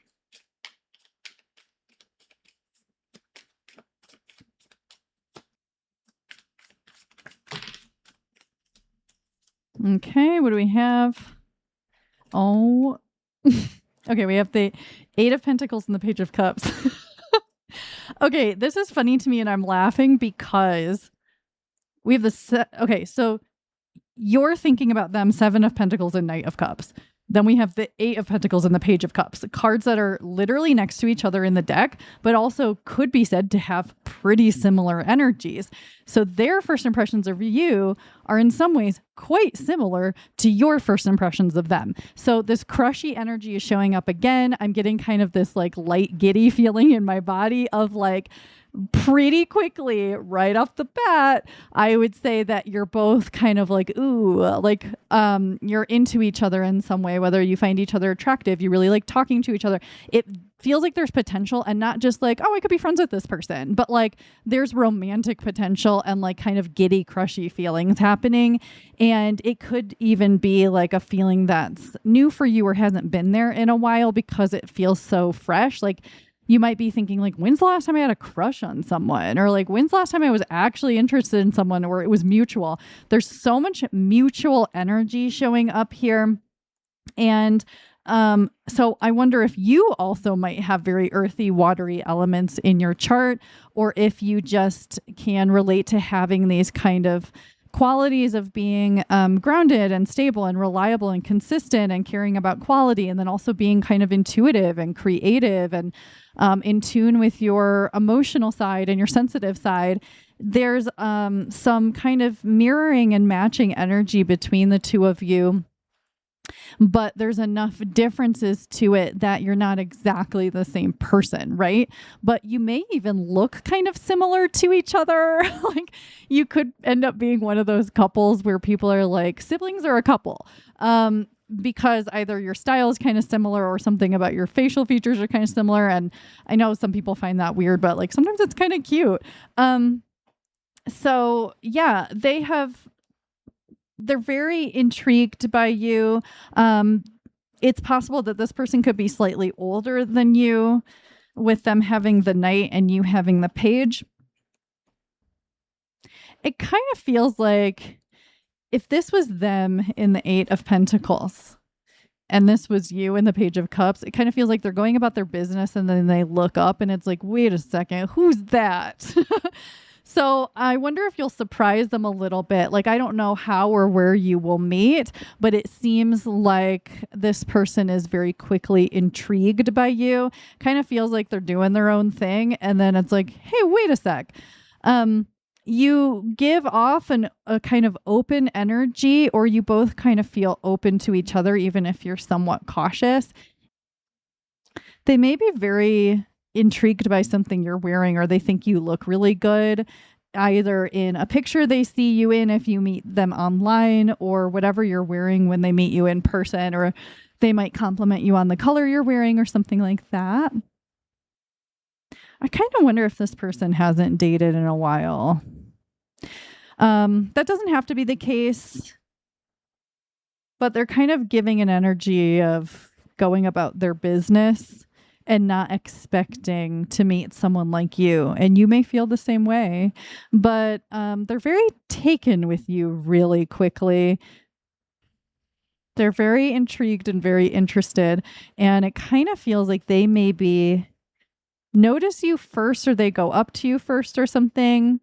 Okay, what do we have? Oh, okay, we have the Eight of Pentacles and the Page of Cups. Okay, this is funny to me, and I'm laughing because we have okay, so you're thinking about them, Seven of Pentacles and Knight of Cups. Then we have the Eight of Pentacles and the Page of Cups, cards that are literally next to each other in the deck, but also could be said to have pretty similar energies. So their first impressions of you are in some ways quite similar to your first impressions of them. So this crushy energy is showing up again. I'm getting kind of this like light giddy feeling in my body of like, pretty quickly, right off the bat, I would say that you're both kind of like, like you're into each other in some way, whether you find each other attractive, you really like talking to each other. It feels like there's potential, and not just like, oh, I could be friends with this person, but like there's romantic potential and like kind of giddy, crushy feelings happening. And it could even be like a feeling that's new for you or hasn't been there in a while because it feels so fresh. Like, you might be thinking like, when's the last time I had a crush on someone? Or like, when's the last time I was actually interested in someone, or it was mutual? There's so much mutual energy showing up here. And so I wonder if you also might have very earthy, watery elements in your chart, or if you just can relate to having these kind of qualities of being grounded and stable and reliable and consistent and caring about quality, and then also being kind of intuitive and creative and in tune with your emotional side and your sensitive side. There's some kind of mirroring and matching energy between the two of you, but there's enough differences to it that you're not exactly the same person, right? But you may even look kind of similar to each other. Like you could end up being one of those couples where people are like siblings or a couple. Because either your style is kind of similar or something about your facial features are kind of similar. And I know some people find that weird, but like sometimes it's kind of cute. So yeah, they're very intrigued by you. It's possible that this person could be slightly older than you, with them having the Knight and you having the Page. It kind of feels like if this was them in the Eight of Pentacles and this was you in the Page of Cups, it kind of feels like they're going about their business and then they look up and it's like, wait a second, who's that? So I wonder if you'll surprise them a little bit. Like, I don't know how or where you will meet, but it seems like this person is very quickly intrigued by you. Kind of feels like they're doing their own thing. And then it's like, hey, wait a sec. you give off a kind of open energy, or you both kind of feel open to each other, even if you're somewhat cautious. They may be very intrigued by something you're wearing, or they think you look really good, either in a picture they see you in if you meet them online, or whatever you're wearing when they meet you in person, or they might compliment you on the color you're wearing or something like that. I kind of wonder if this person hasn't dated in a while. That doesn't have to be the case, but they're kind of giving an energy of going about their business and not expecting to meet someone like you. And you may feel the same way, but they're very taken with you really quickly. They're very intrigued and very interested, and it kind of feels like they maybe notice you first, or they go up to you first or something.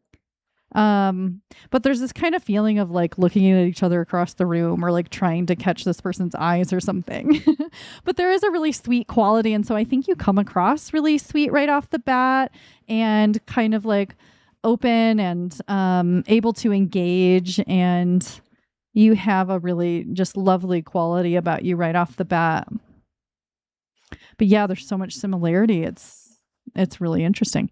But there's this kind of feeling of like looking at each other across the room, or like trying to catch this person's eyes or something. But there is a really sweet quality. And so I think you come across really sweet right off the bat, and kind of like open and able to engage. And you have a really just lovely quality about you right off the bat. But yeah, there's so much similarity. It's really interesting.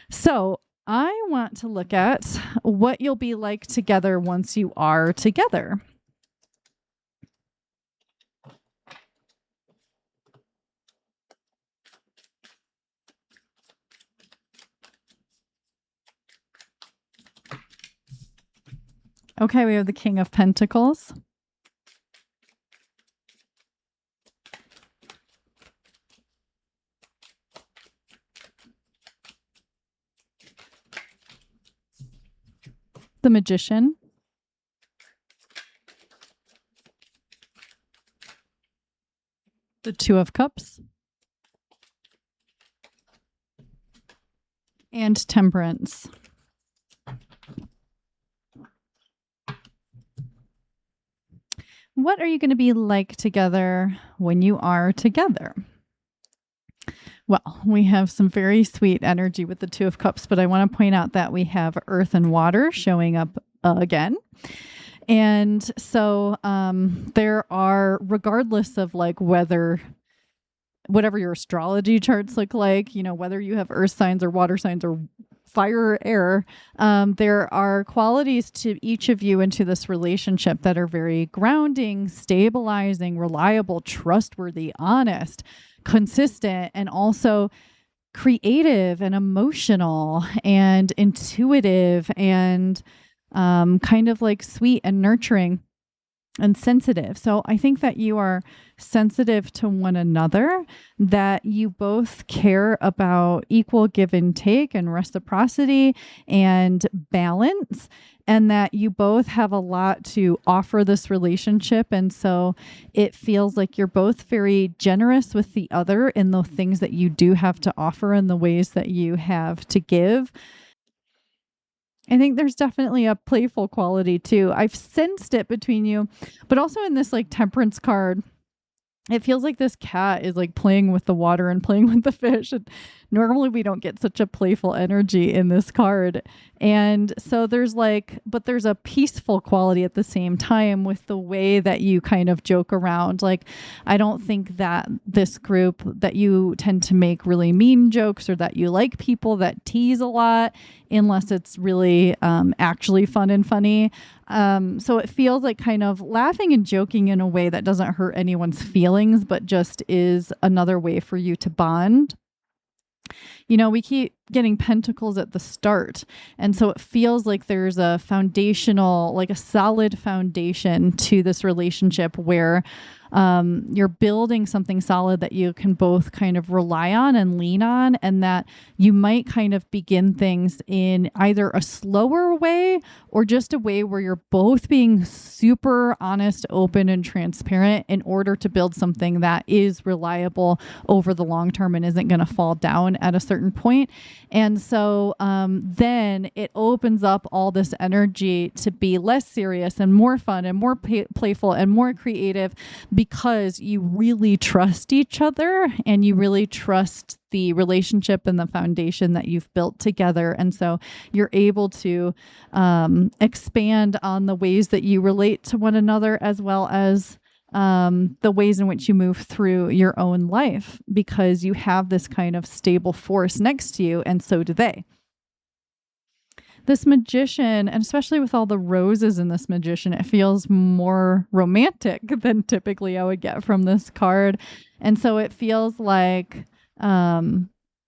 So I want to look at what you'll be like together once you are together. Okay, we have the King of Pentacles. The Magician. The Two of Cups. And Temperance. What are you going to be like together when you are together? Well, we have some very sweet energy with the Two of Cups, but I want to point out that we have Earth and Water showing up again. And so there are, regardless of like whatever your astrology charts look like, whether you have earth signs or water signs or fire or air, there are qualities to each of you into this relationship that are very grounding, stabilizing, reliable, trustworthy, honest, consistent, and also creative and emotional and intuitive and kind of like sweet and nurturing and sensitive. So I think that you are sensitive to one another, that you both care about equal give and take and reciprocity and balance, and that you both have a lot to offer this relationship. And so it feels like you're both very generous with the other in the things that you do have to offer and the ways that you have to give. I think there's definitely a playful quality too. I've sensed it between you, but also in this like Temperance card, it feels like this cat is like playing with the water and playing with the fish. And normally we don't get such a playful energy in this card. And so there's a peaceful quality at the same time with the way that you kind of joke around. Like, I don't think that this group, that you tend to make really mean jokes, or that you like people that tease a lot, unless it's really actually fun and funny. So it feels like kind of laughing and joking in a way that doesn't hurt anyone's feelings, but just is another way for you to bond. We keep getting pentacles at the start. And so it feels like there's a foundational, like a solid foundation to this relationship where you're building something solid that you can both kind of rely on and lean on, and that you might kind of begin things in either a slower way or just a way where you're both being super honest, open, and transparent in order to build something that is reliable over the long term and isn't going to fall down at a certain certain point. And so then it opens up all this energy to be less serious and more fun and more playful and more creative, because you really trust each other and you really trust the relationship and the foundation that you've built together. And so you're able to expand on the ways that you relate to one another, as well as the ways in which you move through your own life, because you have this kind of stable force next to you, and so do they. This Magician, and especially with all the roses in this Magician, it feels more romantic than typically I would get from this card. And so it feels like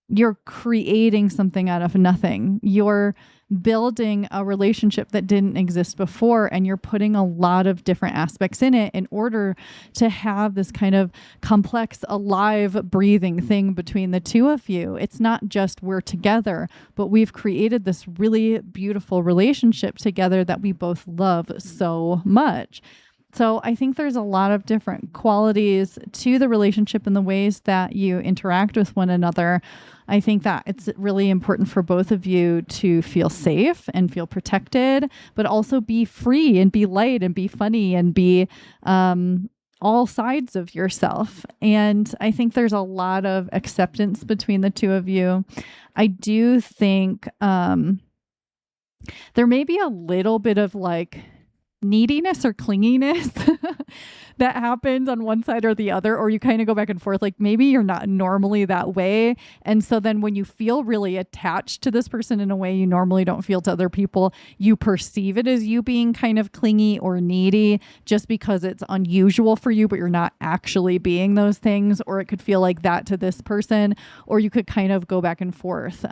you're creating something out of nothing. You're building a relationship that didn't exist before, and you're putting a lot of different aspects in it in order to have this kind of complex, alive, breathing thing between the two of you. It's not just we're together, but we've created this really beautiful relationship together that we both love so much. So I think there's a lot of different qualities to the relationship and the ways that you interact with one another. I think that it's really important for both of you to feel safe and feel protected, but also be free and be light and be funny and be all sides of yourself. And I think there's a lot of acceptance between the two of you. I do think there may be a little bit of like neediness or clinginess that happens on one side or the other, or you kind of go back and forth. Like maybe you're not normally that way. And so then when you feel really attached to this person in a way you normally don't feel to other people, you perceive it as you being kind of clingy or needy just because it's unusual for you, but you're not actually being those things. Or it could feel like that to this person, or you could kind of go back and forth.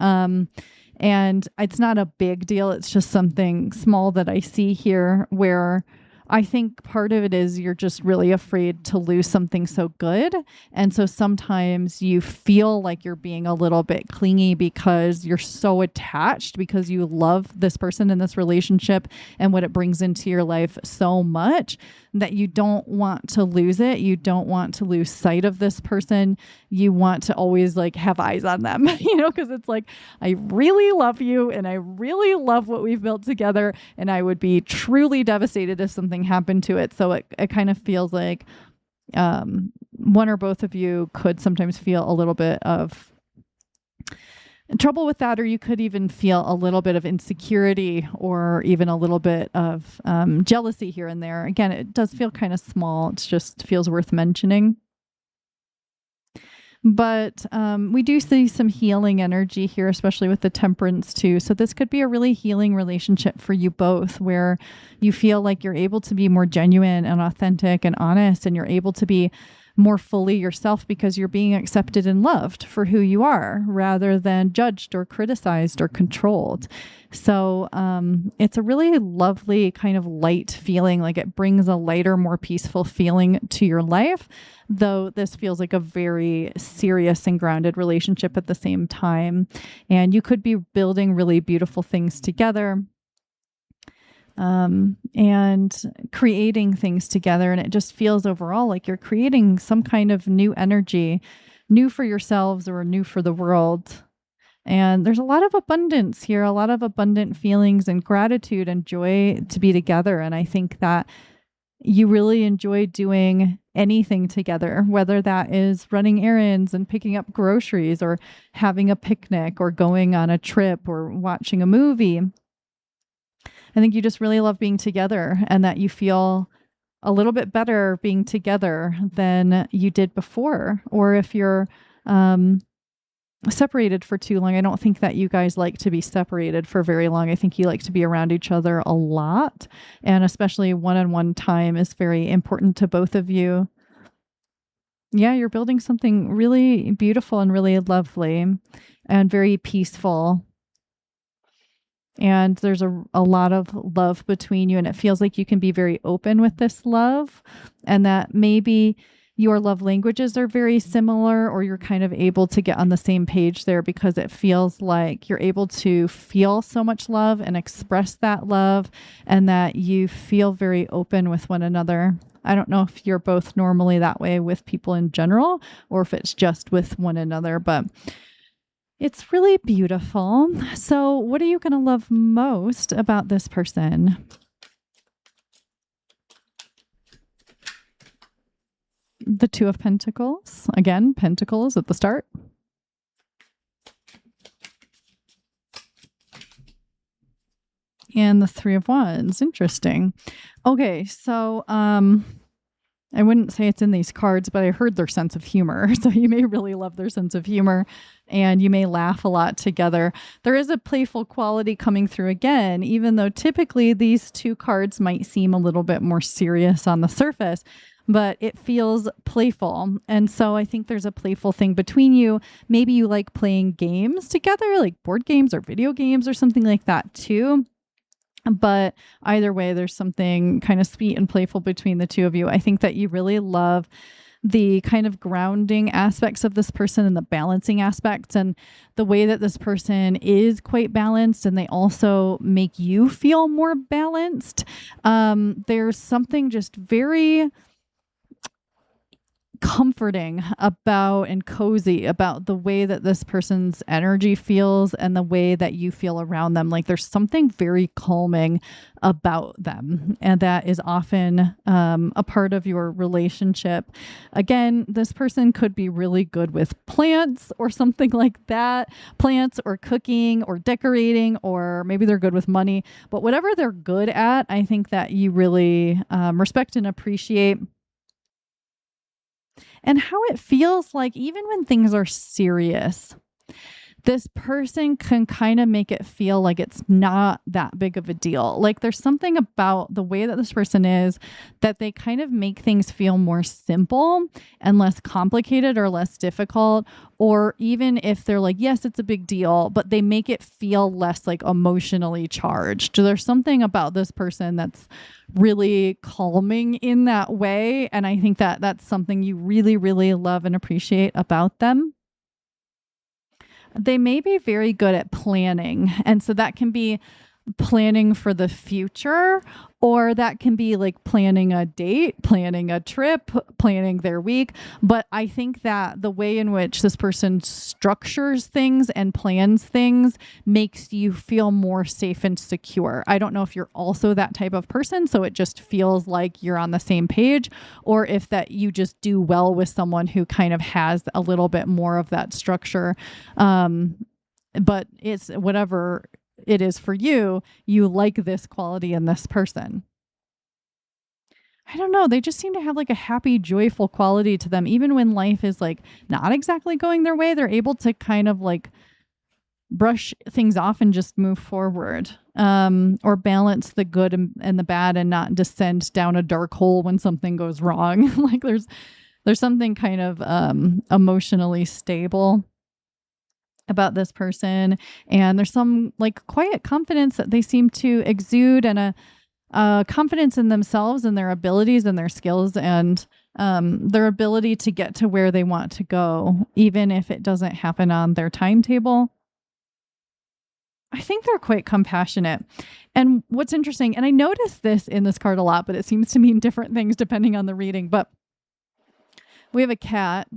And it's not a big deal. It's just something small that I see here, where I think part of it is you're just really afraid to lose something so good. And so sometimes you feel like you're being a little bit clingy because you're so attached, because you love this person and this relationship and what it brings into your life so much, that you don't want to lose it. You don't want to lose sight of this person. You want to always like have eyes on them, because it's like, I really love you and I really love what we've built together. And I would be truly devastated if something happened to it. So it kind of feels like one or both of you could sometimes feel a little bit of trouble with that, or you could even feel a little bit of insecurity or even a little bit of jealousy here and there. Again, it does feel kind of small. It just feels worth mentioning. But we do see some healing energy here, especially with the Temperance too. So this could be a really healing relationship for you both, where you feel like you're able to be more genuine and authentic and honest, and you're able to be more fully yourself because you're being accepted and loved for who you are, rather than judged or criticized or controlled. So it's a really lovely kind of light feeling. Like it brings a lighter, more peaceful feeling to your life, though this feels like a very serious and grounded relationship at the same time. And you could be building really beautiful things together, and creating things together. And it just feels overall like you're creating some kind of new energy, new for yourselves or new for the world. And there's a lot of abundance here, a lot of abundant feelings and gratitude and joy to be together. And I think that you really enjoy doing anything together, whether that is running errands and picking up groceries, or having a picnic, or going on a trip, or watching a movie. I think you just really love being together, and that you feel a little bit better being together than you did before. Or if you're separated for too long, I don't think that you guys like to be separated for very long. I think you like to be around each other a lot, and especially one-on-one time is very important to both of you. Yeah, you're building something really beautiful and really lovely and very peaceful. And there's a lot of love between you, and it feels like you can be very open with this love, and that maybe your love languages are very similar, or you're kind of able to get on the same page there, because it feels like you're able to feel so much love and express that love, and that you feel very open with one another. I don't know if you're both normally that way with people in general, or if it's just with one another, but It's really beautiful. So, what are you going to love most about this person? The Two of Pentacles. Again, Pentacles at the start. And the Three of Wands. Interesting. Okay, so I wouldn't say it's in these cards, but I heard their sense of humor. So you may really love their sense of humor and you may laugh a lot together. There is a playful quality coming through again, even though typically these two cards might seem a little bit more serious on the surface, but it feels playful. And so I think there's a playful thing between you. Maybe you like playing games together, like board games or video games or something like that too. But either way, there's something kind of sweet and playful between the two of you. I think that you really love the kind of grounding aspects of this person and the balancing aspects and the way that this person is quite balanced and they also make you feel more balanced. There's something just very comforting about and cozy about the way that this person's energy feels and the way that you feel around them. Like there's something very calming about them, and that is often a part of your relationship. Again, this person could be really good with plants or something like that, plants or cooking or decorating, or maybe they're good with money, but whatever they're good at, I think that you really respect and appreciate. And how it feels like even when things are serious, this person can kind of make it feel like it's not that big of a deal. Like there's something about the way that this person is that they kind of make things feel more simple and less complicated or less difficult. Or even if they're like, yes, it's a big deal, but they make it feel less like emotionally charged. There's something about this person that's really calming in that way. And I think that that's something you really, really love and appreciate about them. They may be very good at planning. And so that can be planning for the future, or that can be like planning a date, planning a trip, planning their week. But I think that the way in which this person structures things and plans things makes you feel more safe and secure. I don't know if you're also that type of person, so it just feels like you're on the same page, or if that you just do well with someone who kind of has a little bit more of that structure. But it's whatever it is for you, you like this quality in this person. I don't know. They just seem to have like a happy, joyful quality to them. Even when life is like not exactly going their way, they're able to kind of like brush things off and just move forward, or balance the good and the bad and not descend down a dark hole when something goes wrong. Like there's something kind of emotionally stable about this person, and there's some like quiet confidence that they seem to exude, and a confidence in themselves and their abilities and their skills and their ability to get to where they want to go, even if it doesn't happen on their timetable. I think they're quite compassionate. And what's interesting, and I noticed this in this card a lot, but it seems to mean different things depending on the reading, but we have a cat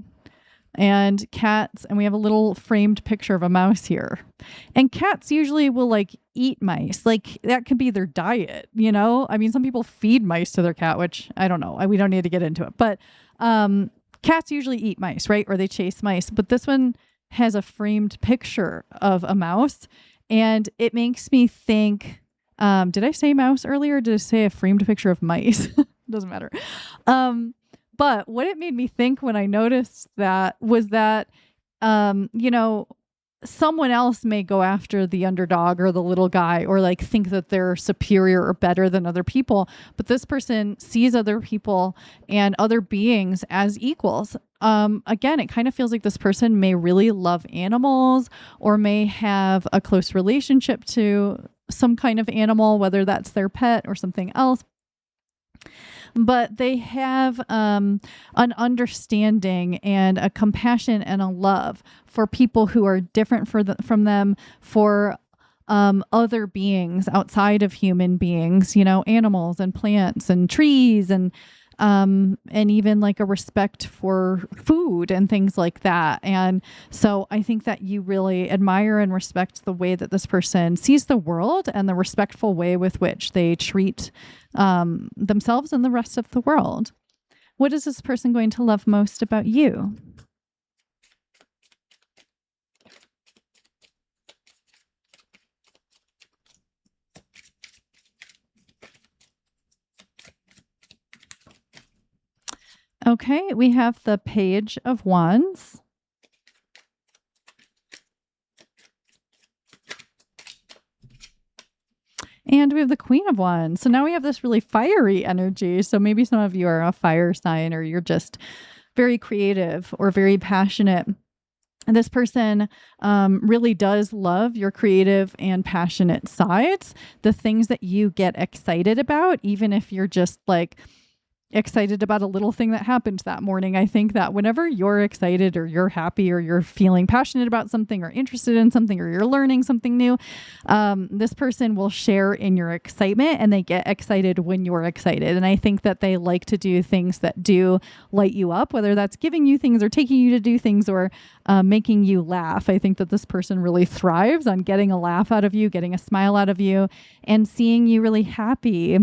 and cats, and we have a little framed picture of a mouse here. And cats usually will like eat mice. Like that could be their diet, you know? I mean, some people feed mice to their cat, which I don't know. We don't need to get into it. But cats usually eat mice, right? Or they chase mice. But this one has a framed picture of a mouse. And it makes me think, did I say mouse earlier? Or did I say a framed picture of mice? Doesn't matter. But what it made me think when I noticed that was that, you know, someone else may go after the underdog or the little guy, or like think that they're superior or better than other people. But this person sees other people and other beings as equals. Again, it kind of feels like this person may really love animals or may have a close relationship to some kind of animal, whether that's their pet or something else. But they have an understanding and a compassion and a love for people who are different from them, for other beings outside of human beings, you know, animals and plants and trees and and even like a respect for food and things like that. And so I think that you really admire and respect the way that this person sees the world and the respectful way with which they treat themselves and the rest of the world. What is this person going to love most about you? Okay, we have the Page of Wands. And we have the Queen of Wands. So now we have this really fiery energy. So maybe some of you are a fire sign, or you're just very creative or very passionate. And this person really does love your creative and passionate sides, the things that you get excited about, even if you're just like excited about a little thing that happened that morning. I think that whenever you're excited or you're happy or you're feeling passionate about something or interested in something or you're learning something new, this person will share in your excitement, and they get excited when you're excited. And I think that they like to do things that do light you up, whether that's giving you things or taking you to do things or making you laugh. I think that this person really thrives on getting a laugh out of you, getting a smile out of you, and seeing you really happy.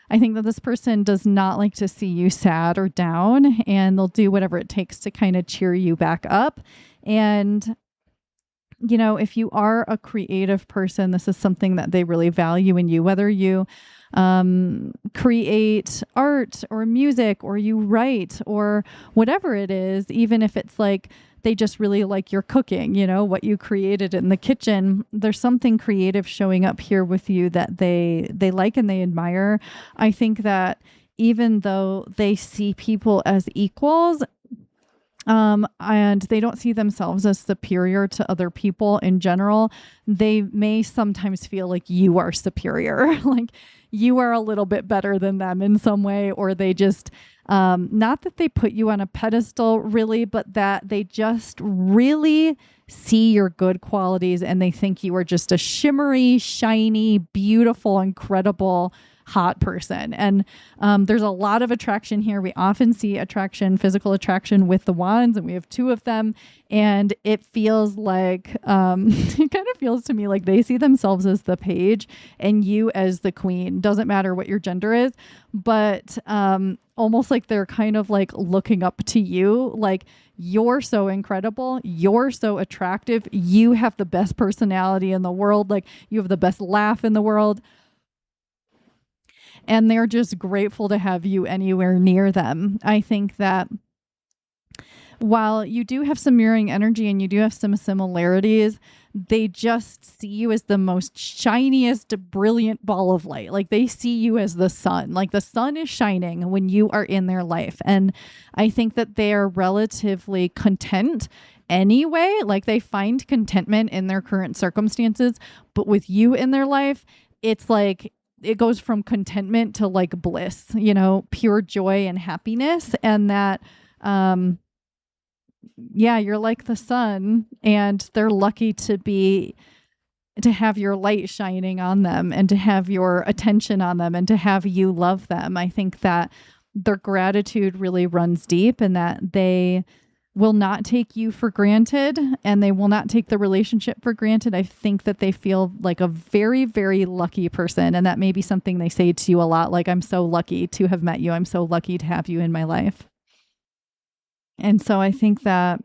I think that this person does not like to see you sad or down, and they'll do whatever it takes to kind of cheer you back up. And, you know, if you are a creative person, this is something that they really value in you, whether you create art or music or you write or whatever it is, even if it's like they just really like your cooking, you know, what you created in the kitchen. There's something creative showing up here with you that they like and they admire. I think that even though they see people as equals, and they don't see themselves as superior to other people in general, they may sometimes feel like you are superior, like you are a little bit better than them in some way, or they just, not that they put you on a pedestal really, but that they just really see your good qualities and they think you are just a shimmery, shiny, beautiful, incredible, hot person. And there's a lot of attraction here. We often see attraction, physical attraction with the wands, and we have two of them. And it feels like, it kind of feels to me like they see themselves as the page and you as the queen. Doesn't matter what your gender is, but almost like they're kind of like looking up to you. Like, you're so incredible. You're so attractive. You have the best personality in the world. Like, you have the best laugh in the world. And they're just grateful to have you anywhere near them. I think that while you do have some mirroring energy and you do have some similarities, they just see you as the most shiniest, brilliant ball of light. Like, they see you as the sun. Like, the sun is shining when you are in their life. And I think that they are relatively content anyway. Like, they find contentment in their current circumstances. But with you in their life, it's like, it goes from contentment to like bliss, you know, pure joy and happiness. And that, you're like the sun, and they're lucky to have your light shining on them and to have your attention on them and to have you love them. I think that their gratitude really runs deep, and that they will not take you for granted, and they will not take the relationship for granted. I think that they feel like a very, very lucky person. And that may be something they say to you a lot. Like, I'm so lucky to have met you. I'm so lucky to have you in my life. And so I think that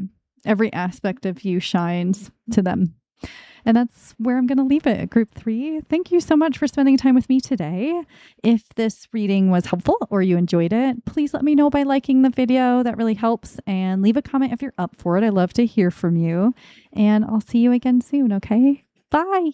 every aspect of you shines to them. And that's where I'm going to leave it, Group 3. Thank you so much for spending time with me today. If this reading was helpful or you enjoyed it, please let me know by liking the video. That really helps. And leave a comment if you're up for it. I love to hear from you. And I'll see you again soon, okay? Bye.